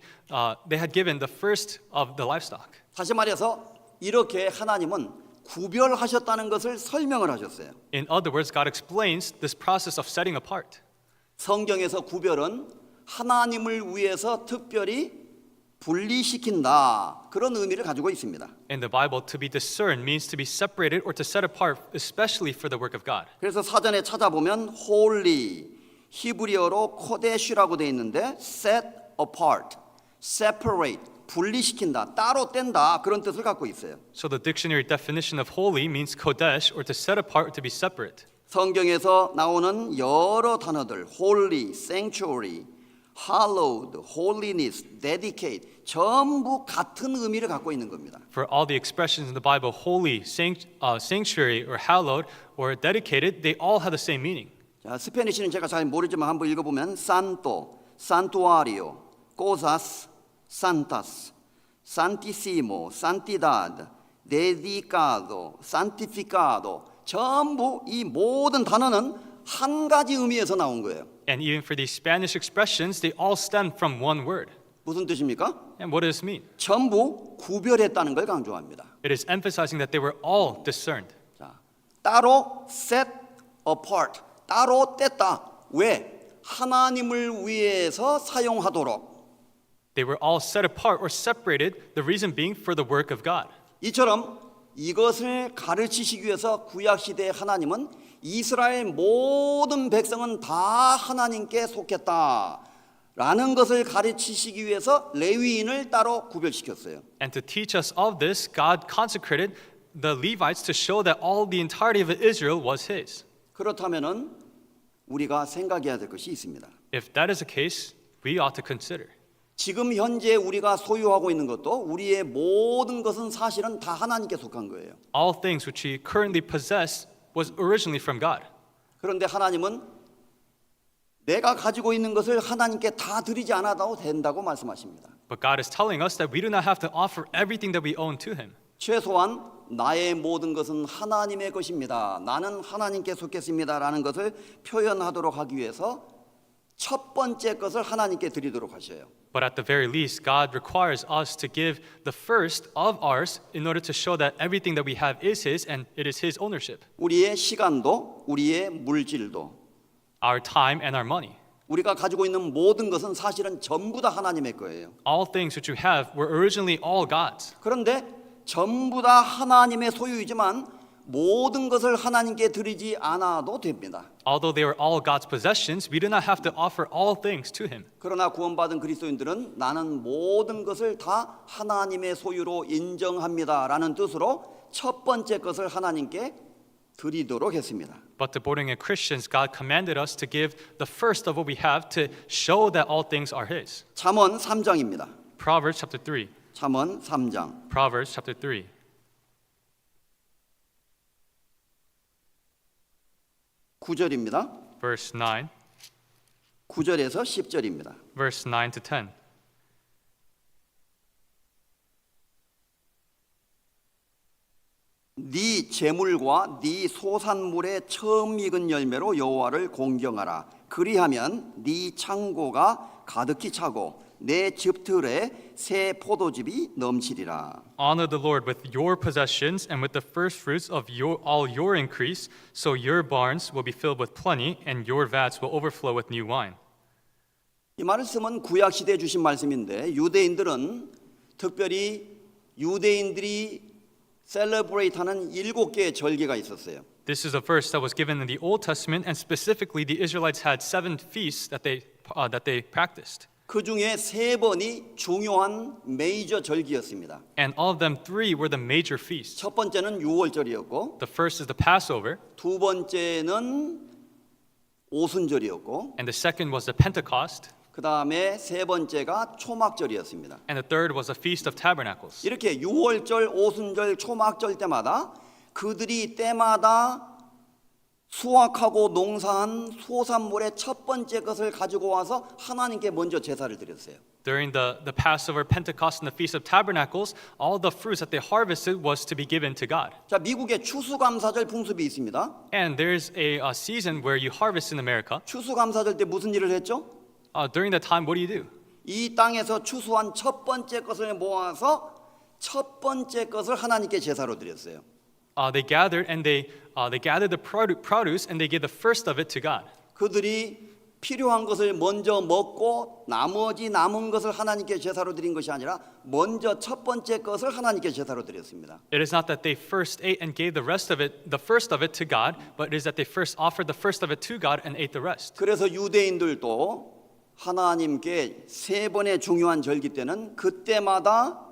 they had given the first of the livestock. 다시 말해서 이렇게 하나님은 구별하셨다는 것을 설명을 하셨어요. In other words, God explains this process of setting apart. 성경에서 구별은 하나님을 위해서 특별히 분리시킨다. 그런 의미를 가지고 있습니다. In the Bible, to be discerned means to be separated or to set apart, especially for the work of God. 그래서 사전에 찾아보면 holy, 히브리어로 코데슈라고 돼 있는데 set apart, separate, 분리시킨다, 따로 뗀다 그런 뜻을 갖고 있어요. So the dictionary definition of holy means kodesh, or to set apart or to be separate. 성경에서 나오는 여러 단어들 holy, sanctuary, hallowed, holiness, dedicate 전부 같은 의미를 갖고 있는 겁니다. For all the expressions in the Bible, holy, sanctuary, or hallowed, or dedicated, they all have the same meaning. 자, 스페니쉬는 제가 잘 모르지만 한번 읽어보면 santo, santuario, cosas, santas, Santissimo, Santidad, Dedicado, Santificado 전부 이 모든 단어는 한 가지 의미에서 나온 거예요. And even for these Spanish expressions, they all stem from one word. 무슨 뜻입니까? And what does this mean? 전부 구별했다는 걸 강조합니다. It is emphasizing that they were all discerned. 자, 따로 set apart, 따로 뗐다. 왜? 하나님을 위해서 사용하도록. They were all set apart or separated, the reason being for the work of God. 이처럼 이것을 가르치시기 위해서 구약 시대의 하나님은 이스라엘 모든 백성은 다 하나님께 속했다라는 것을 가르치시기 위해서 레위인을 따로 구별시켰어요. And to teach us of this, God consecrated the Levites to show that all the entirety of Israel was His. 그렇다면은 우리가 생각해야 될 것이 있습니다. If that is the case, we ought to consider. 지금 현재 우리가 소유하고 있는 것도 우리의 모든 것은 사실은 다 하나님께 속한 거예요. All things which we currently possess was originally from God. 그런데 하나님은 내가 가지고 있는 것을 하나님께 다 드리지 않아도 된다고 말씀하십니다. But God is telling us that we do not have to offer everything that we own to Him. 최소한 나의 모든 것은 하나님의 것입니다. 나는 하나님께 속했습니다라는 것을 표현하도록 하기 위해서 첫 번째 것을 하나님께 드리도록 하셔요. But at the very least, God requires us to give the first of ours in order to show that everything that we have is His and it is His ownership. 우리의 시간도 우리의 물질도 Our time and our money. 우리가 가지고 있는 모든 것은 사실은 전부 다 하나님의 거예요. All things which you have were originally all God's. 그런데 전부 다 하나님의 소유이지만 모든 것을 하나님께 드리지 않아도 됩니다. Although they were all God's possessions, we do not have to offer all things to Him. 그러나 구원받은 그리스도인들은 나는 모든 것을 다 하나님의 소유로 인정합니다라는 뜻으로 첫 번째 것을 하나님께 드리도록 했습니다. But to born again Christians, God commanded us to give the first of what we have to show that all things are His. 잠언 3장입니다. Proverbs chapter 3. 잠언 3장. Proverbs chapter 3. 9절입니다. Verse 9. 9절에서 10절입니다. Verse 9 to 10. 네 재물과 네 소산물의 처음 익은 열매로 여호와를 공경하라. 그리하면 네 창고가 가득히 차고 내 즙틀에 새 포도즙이 넘치리라. Honor the Lord with your possessions and with the first fruits of all your increase, so your barns will be filled with plenty and your vats will overflow with new wine. 이 말씀은 구약 시대에 주신 말씀인데 유대인들은 특별히 유대인들이 셀러브레이트하는 7개의 절기가 있었어요. This is a verse that was given in the Old Testament, and specifically the Israelites had 7 feasts that they practiced. 그 중에 3번이 중요한 메이저 절기였습니다. And all of them 3 were the major feasts. 첫 번째는 유월절이었고 The first is the Passover, 두 번째는 오순절이었고 and the second was the Pentecost, 그 다음에 세 번째가 초막절이었습니다. and the third was the Feast of Tabernacles. 이렇게 유월절, 오순절, 초막절 때마다 그들이 때마다 수확하고 농사한 소산물의 첫 번째 것을 가지고 와서 하나님께 먼저 제사를 드렸어요. During the Passover, Pentecost, and the Feast of Tabernacles, all the fruits that they harvested was to be given to God. 자, 미국에 추수감사절 풍습이 있습니다. And there's a season where you harvest in America. 추수감사절 때 무슨 일을 했죠? During that time, what do you do? 이 땅에서 추수한 첫 번째 것을 모아서 첫 번째 것을 하나님께 제사로 드렸어요. They gathered and they gathered the produce and they gave the first of it to God. 그들이 필요한 것을 먼저 먹고 나머지 남은 것을 하나님께 제사로 드린 것이 아니라 먼저 첫 번째 것을 하나님께 제사로 드렸습니다. It is not that they first ate and gave the first of it to God, but it is that they first offered the first of it to God and ate the rest. 그래서 유대인들도 하나님께 세 번의 중요한 절기 때는 그때마다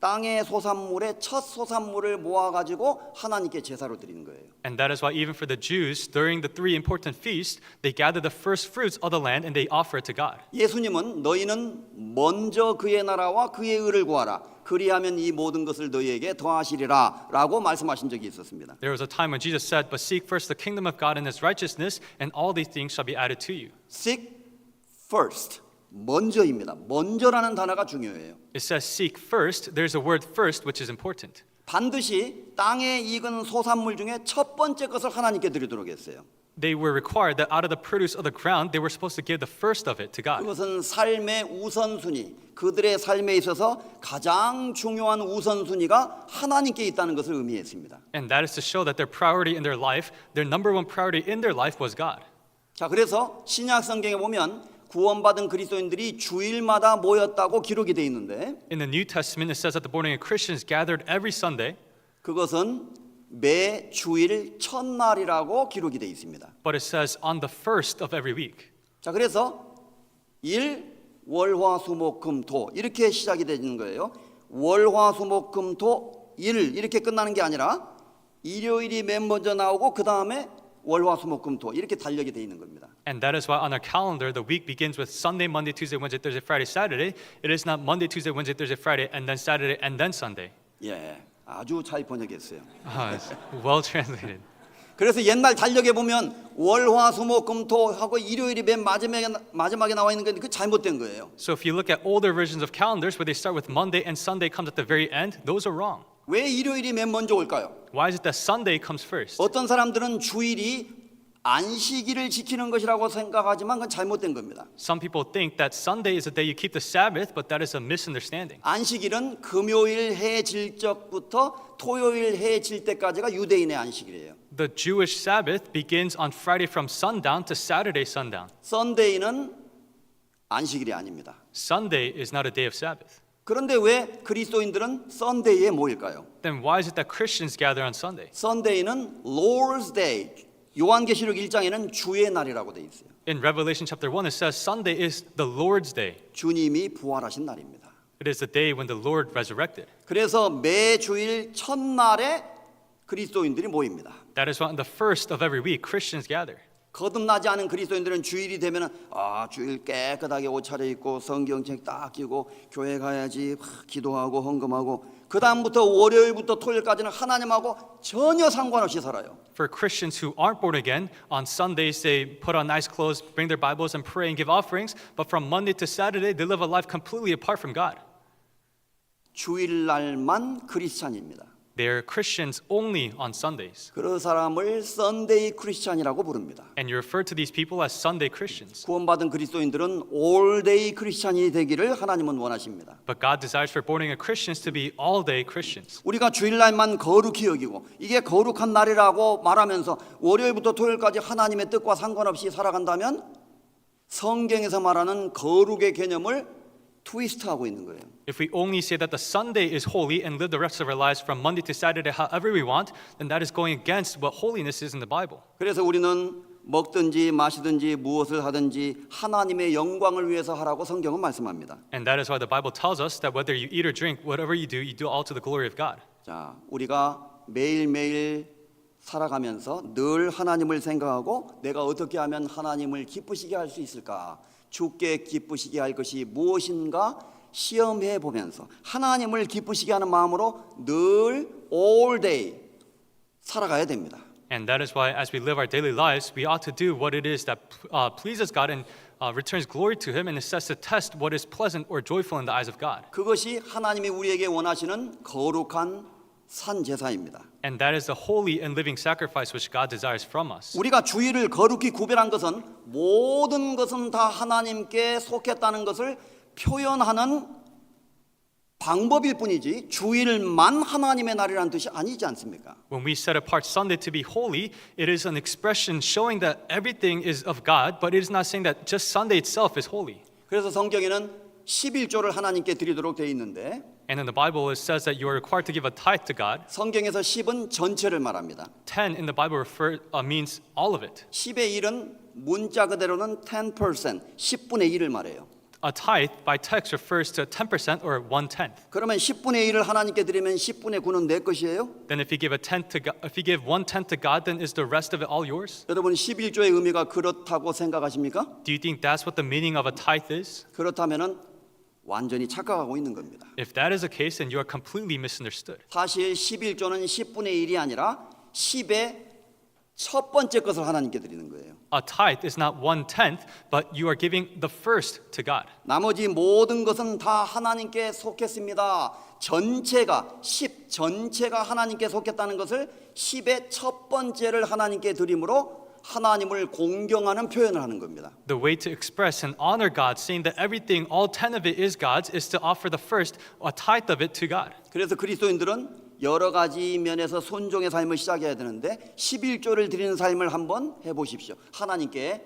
땅의 소산물의 첫 소산물을 모아가지고 하나님께 제사로 드리는 거예요. And that is why even for the Jews, during the 3 important feasts, they gather the first fruits of the land and they offer it to God. 예수님은 너희는 먼저 그의 나라와 그의 의를 구하라. 그리하면 이 모든 것을 너희에게 더하시리라 라고 말씀하신 적이 있었습니다. There was a time when Jesus said, "But seek first the kingdom of God and His righteousness, and all these things shall be added to you." Seek first. 먼저입니다. 먼저라는 단어가 중요해요. It says seek first. There's a word first which is important. 반드시 땅에 익은 소산물 중에 첫 번째 것을 하나님께 드리도록 했어요. They were required that out of the produce of the ground, they were supposed to give the first of it to God. 그것은 삶의 우선순위, 그들의 삶에 있어서 가장 중요한 우선순위가 하나님께 있다는 것을 의미했습니다. And that is to show that their priority in their life, their number one priority in their life was God. 자, 그래서 신약 성경에 보면 구원받은 그리스도인들이 주일마다 모였다고 기록이 돼 있는데 In the New Testament, it says that the born-again Christians gathered every Sunday, 그것은 매 주일 첫날이라고 기록이 돼 있습니다. but it says on the first of every week. 자, 그래서 일, 월, 화, 수, 목, 금, 토 이렇게 시작이 되는 거예요. 월, 화, 수, 목, 금, 토, 일 이렇게 끝나는 게 아니라 일요일이 맨 먼저 나오고 그 다음에 월, 화, 수, 목, 금, 토 이렇게 달력이 돼 있는 겁니다. And that is why on our calendar, the week begins with Sunday, Monday, Tuesday, Wednesday, Thursday, Friday, Saturday. It is not Monday, Tuesday, Wednesday, Thursday, Friday, and then Saturday, and then Sunday. 예, 아주 잘 번역했어요. It's well translated. 그래서 옛날 달력에 보면 월, 화, 수, 목, 금, 토 하고 일요일이 맨 마지막에 나와 있는 건데 그 잘못된 거예요. So if you look at older versions of calendars where they start with Monday and Sunday comes at the very end, those are wrong. 왜 일요일이 맨 먼저 올까요? Why is it that Sunday comes first? 어떤 사람들은 주일이 안식일을 지키는 것이라고 생각하지만 그건 잘못된 겁니다. Some people think that Sunday is the day you keep the Sabbath, but that is a misunderstanding. 안식일은 금요일 해 질 적부터 토요일 해 질 때까지가 유대인의 안식일이에요. The Jewish Sabbath begins on Friday from sundown to Saturday sundown. 썬데이는 안식일이 아닙니다. Sunday is not a day of Sabbath. 그런데 왜 그리스도인들은 썬데이에 모일까요? Then why is it that Christians gather on Sunday? 썬데이는 Lord's Day. 요한계시록 1장에는 주의 날이라고 돼 있어요. In Revelation chapter 1, it says Sunday is the Lord's day. 주님이 부활하신 날입니다. It is the day when the Lord resurrected. 그래서 매 주일 첫날에 그리스도인들이 모입니다. That is why on the first of every week, Christians gather. 거듭나지 않은 그리스도인들은 주일이 되면은 주일 깨끗하게 옷 차려입고 성경책 딱 끼고 교회 가야지 기도하고 헌금하고 그 다음부터 월요일부터 토요일까지는 하나님하고 전혀 상관없이 살아요. For Christians who aren't born again, on Sundays they put on nice clothes, bring their Bibles and pray and give offerings, but from Monday to Saturday they live a life completely apart from God. 주일날만 크리스찬입니다. They are Christians only on Sundays. 그 사람을 썬데이 크리스찬이라고 부릅니다. And you refer to these people as Sunday Christians. 구원받은 그리스도인들은 올데이 크리스찬이 되기를 하나님은 원하십니다. But God desires for born again Christians to be all-day Christians. 우리가 주일날만 거룩히 여기고 이게 거룩한 날이라고 말하면서 월요일부터 토요일까지 하나님의 뜻과 상관없이 살아간다면 성경에서 말하는 거룩의 개념을 트위스트하고 있는 거예요. If we only say that the Sunday is holy and live the rest of our lives from Monday to Saturday however we want, then that is going against what holiness is in the Bible. 그래서 우리는 먹든지 마시든지 무엇을 하든지 하나님의 영광을 위해서 하라고 성경은 말씀합니다. And that is why the Bible tells us that whether you eat or drink, whatever you do all to the glory of God. 자, 우리가 매일매일 살아가면서 늘 하나님을 생각하고 내가 어떻게 하면 하나님을 기쁘시게 할 수 있을까? 주께 기쁘시게 할 것이 무엇인가 시험해 보면서 하나님을 기쁘시게 하는 마음으로 늘 all day 살아가야 됩니다. And that is why as we live our daily lives, we ought to do what it is that pleases God and returns glory to Him and is set to test what is pleasant or joyful in the eyes of God. 그것이 하나님이 우리에게 원하시는 거룩한 산 제사입니다. And that is the holy and living sacrifice which God desires from us. 우리가 주일을 거룩히 구별한 것은 모든 것은 다 하나님께 속했다는 것을 표현하는 방법일 뿐이지 주일만 하나님의 날이라는 뜻이 아니지 않습니까? When we set apart Sunday to be holy, it is an expression showing that everything is of God, but it is not saying that just Sunday itself is holy. 그래서 성경에는 11조를 하나님께 드리도록 되어 있는데 And in the Bible it says that you are required to give a tithe to God. 성경에서 10은 전체를 말합니다. 10 in the Bible means all of it. 10의 1은 문자 그대로는 10%, 10분의 1을 말해요. A tithe by text refers to 10% or 1/10. 그러면 10분의 1을 하나님께 드리면 10분의 9는 내 것이에요? Then if you give 1/10 to God, then is the rest of it all yours? 여러분 11조의 의미가 그렇다고 생각하십니까? Do you think that's what the meaning of a tithe is? 그렇다면은 완전히 착각하고 있는 겁니다. If that is the case, then you are completely misunderstood. 사실 11조는 10분의 1이 아니라 10의 첫 번째 것을 하나님께 드리는 거예요. A tithe is not 1/10, but you are giving the first to God. 나머지 모든 것은 다 하나님께 속했습니다. 전체가 10 전체가 하나님께 속했다는 것을 10의 첫 번째를 하나님께 드림으로 하나님을 공경하는 표현을 하는 겁니다. The way to express and honor God, saying that everything, all 10 of it is God's, is to offer the first, a tithe of it to God. 그래서 그리스도인들은 여러 가지 면에서 순종의 삶을 시작해야 되는데 11조를 드리는 삶을 한번 해보십시오. 하나님께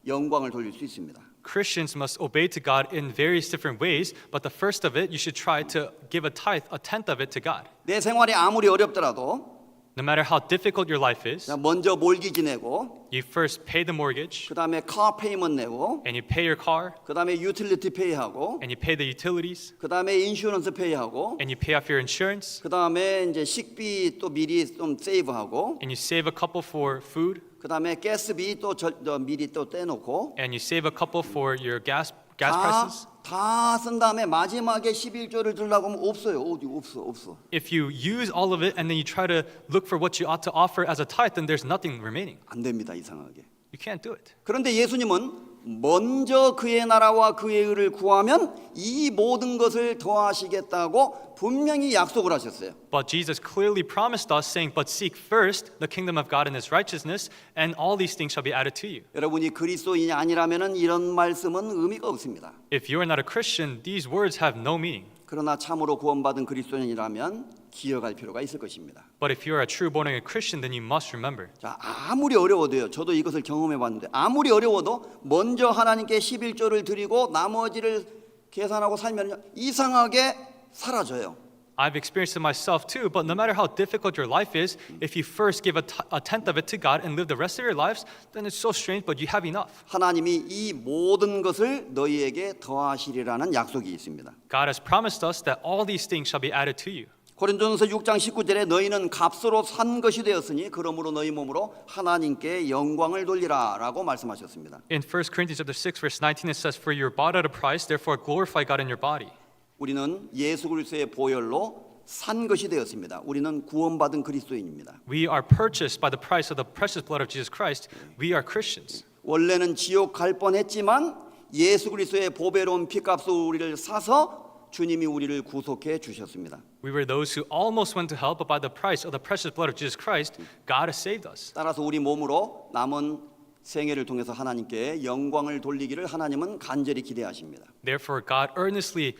영광을 돌릴 수 있습니다. Christians must obey to God in various different ways, but the first of it, you should try to give a tithe, a tenth of it to God. 내 생활이 아무리 어렵더라도 No matter how difficult your life is, 먼저 몰기지 내고 you first pay the mortgage, 그 다음에 카 페이먼트 내고 and you pay your car, 그 다음에 유틸리티 페이하고 and you pay the utilities, 그 다음에 인슈런스 페이하고 and you pay off your insurance, 그 다음에 이제 식비 또 미리 좀 세이브하고 and you save a couple for food, 그 다음에 가스비 또 미리 또 떼놓고 and you save a couple for your gas prices. 다 쓴 다음에 마지막에 11조를 들려고 하면 없어요. 어디 없어. If you use all of it and then you try to look for what you ought to offer as a tithe, then there's nothing remaining. 안 됩니다. 이상하게. You can't do it. 그런데 예수님은 먼저 그의 나라와 그의 의를 구하면 이 모든 것을 더하시겠다고 분명히 약속을 하셨어요. But Jesus clearly promised us, saying, "But seek first the kingdom of God and His righteousness, and all these things shall be added to you." 여러분이 그리스도인이 아니라면은 이런 말씀은 의미가 없습니다. If you are not a Christian, these words have no meaning. 그러나 참으로 구원받은 그리스도인이라면 기억할 필요가 있을 것입니다. But if you are a true born again Christian, then you must remember. 자, 아무리 어려워도요. 저도 이것을 경험해 봤는데 아무리 어려워도 먼저 하나님께 11조를 드리고 나머지를 계산하고 살면 이상하게 사라져요. I've experienced it myself too, but no matter how difficult your life is, if you first give a tenth of it to God and live the rest of your lives, then it's so strange, but you have enough. 하나님이 이 모든 것을 너희에게 더하시리라는 약속이 있습니다. God has promised us that all these things shall be added to you. 고린도전서 6장 19절에 너희는 값으로 산 것이 되었으니 그러므로 너희 몸으로 하나님께 영광을 돌리라라고 말씀하셨습니다. In 1 Corinthians chapter 6 verse 19 it says, "For you are bought at a price, therefore glorify God in your body." 우리는 예수 그리스도의 보혈로 산 것이 되었습니다. 우리는 구원받은 그리스도인입니다. We are purchased by the price of the precious blood of Jesus Christ. We are Christians. 원래는 지옥 갈 뻔했지만 예수 그리스도의 보배로운 피값으로 우리를 사서 주님이 우리를 구속해 주셨습니다. We were those who almost went to hell, but by the price of the precious blood of Jesus Christ, God has saved us. 따라서 우리 몸으로 남은 생애를 통해서 하나님께 영광을 돌리기를 하나님은 간절히 기대하십니다. Therefore, God earnestly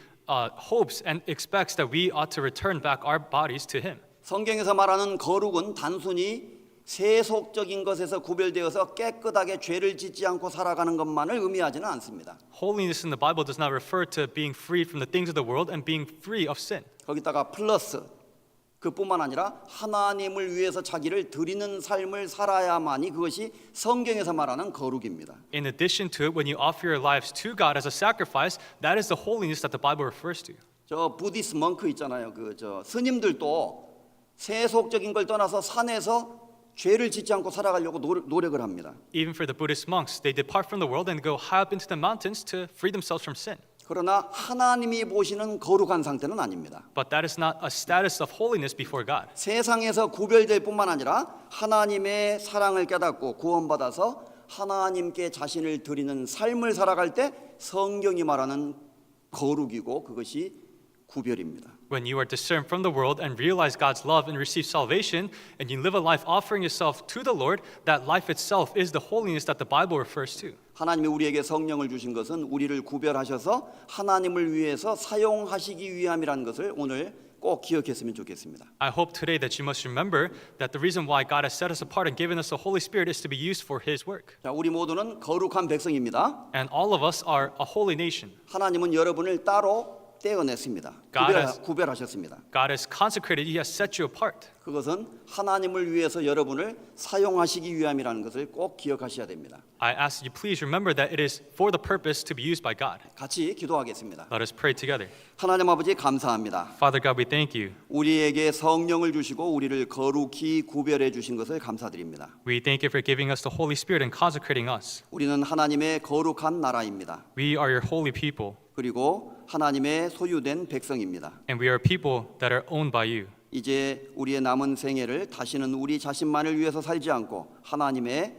hopes and expects that we ought to return back our bodies to Him. 성경에서 말하는 거룩은 단순히 세속적인 것에서 구별되어서 깨끗하게 죄를 짓지 않고 살아가는 것만을 의미하지는 않습니다. Holiness in the Bible does not refer to being free from the things of the world and being free of sin. 거기다가 플러스 그뿐만 아니라 하나님을 위해서 자기를 드리는 삶을 살아야만이 그것이 성경에서 말하는 거룩입니다. In addition to it, when you offer your lives to God as a sacrifice, that is the holiness that the Bible refers to. 저 부디스 멍크 있잖아요. 저 스님들도 세속적인 걸 떠나서 산에서 죄를 짓지 않고 살아가려고 노력을 합니다. Even for the Buddhist monks, they depart from the world and go high up into the mountains to free themselves from sin. 그러나 하나님이 보시는 거룩한 상태는 아닙니다. But that is not a status of holiness before God. 세상에서 구별될 뿐만 아니라 하나님의 사랑을 깨닫고 구원받아서 하나님께 자신을 드리는 삶을 살아갈 때 성경이 말하는 거룩이고 그것이 구별입니다. When you are discerned from the world and realize God's love and receive salvation, and you live a life offering yourself to the Lord, that life itself is the holiness that the Bible refers to. 하나님이 우리에게 성령을 주신 것은 우리를 구별하셔서 하나님을 위해서 사용하시기 위함이라는 것을 오늘 꼭 기억했으면 좋겠습니다. I hope today that you must remember that the reason why God has set us apart and given us the Holy Spirit is to be used for His work. 자, 우리 모두는 거룩한 백성입니다. And all of us are a holy nation. 하나님은 여러분을 따로 떼어냈습니다. 구별하셨습니다. God has consecrated, He has set you apart. 그것은 하나님을 위해서 여러분을 사용하시기 위함이라는 것을 꼭 기억하셔야 됩니다. I ask you please remember that it is for the purpose to be used by God. 같이 기도하겠습니다. Let us pray together. 하나님 아버지 감사합니다. Father God, we thank you. 우리에게 성령을 주시고 우리를 거룩히 구별해 주신 것을 감사드립니다. We thank you for giving us the Holy Spirit and consecrating us. 우리는 하나님의 거룩한 나라입니다. We are your holy people. 그리고 하나님의 소유된 백성입니다. And we are people that are owned by you. 이제 우리의 남은 생애를 다시는 우리 자신만을 위해서 살지 않고 하나님의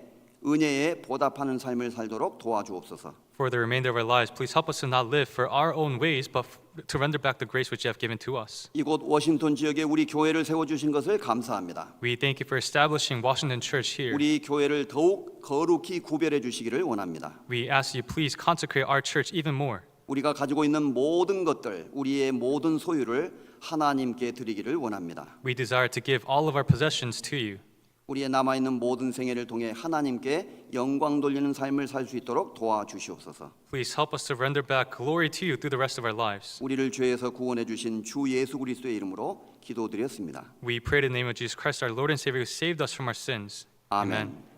은혜에 보답하는 삶을 살도록 도와주옵소서. For the remainder of our lives, please help us to not live for our own ways, but to render back the grace which you have given to us. 이곳 워싱턴 지역에 우리 교회를 세워주신 것을 감사합니다. We thank you for establishing Washington Church here. 우리 교회를 더욱 거룩히 구별해 주시기를 원합니다. We ask you please consecrate our church even more. 우리가 가지고 있는 모든 것들, 우리의 모든 소유를 하나님께 드리기를 원합니다. We desire to give all of our possessions to you. 우리의 남아있는 모든 생애를 통해 하나님께 영광 돌리는 삶을 살 수 있도록 도와주시옵소서. Please help us to render back glory to you through the rest of our lives. 우리를 죄에서 구원해 주신 주 예수 그리스도의 이름으로 기도드렸습니다. We pray in the name of Jesus Christ, our Lord and Savior, who saved us from our sins. 아멘.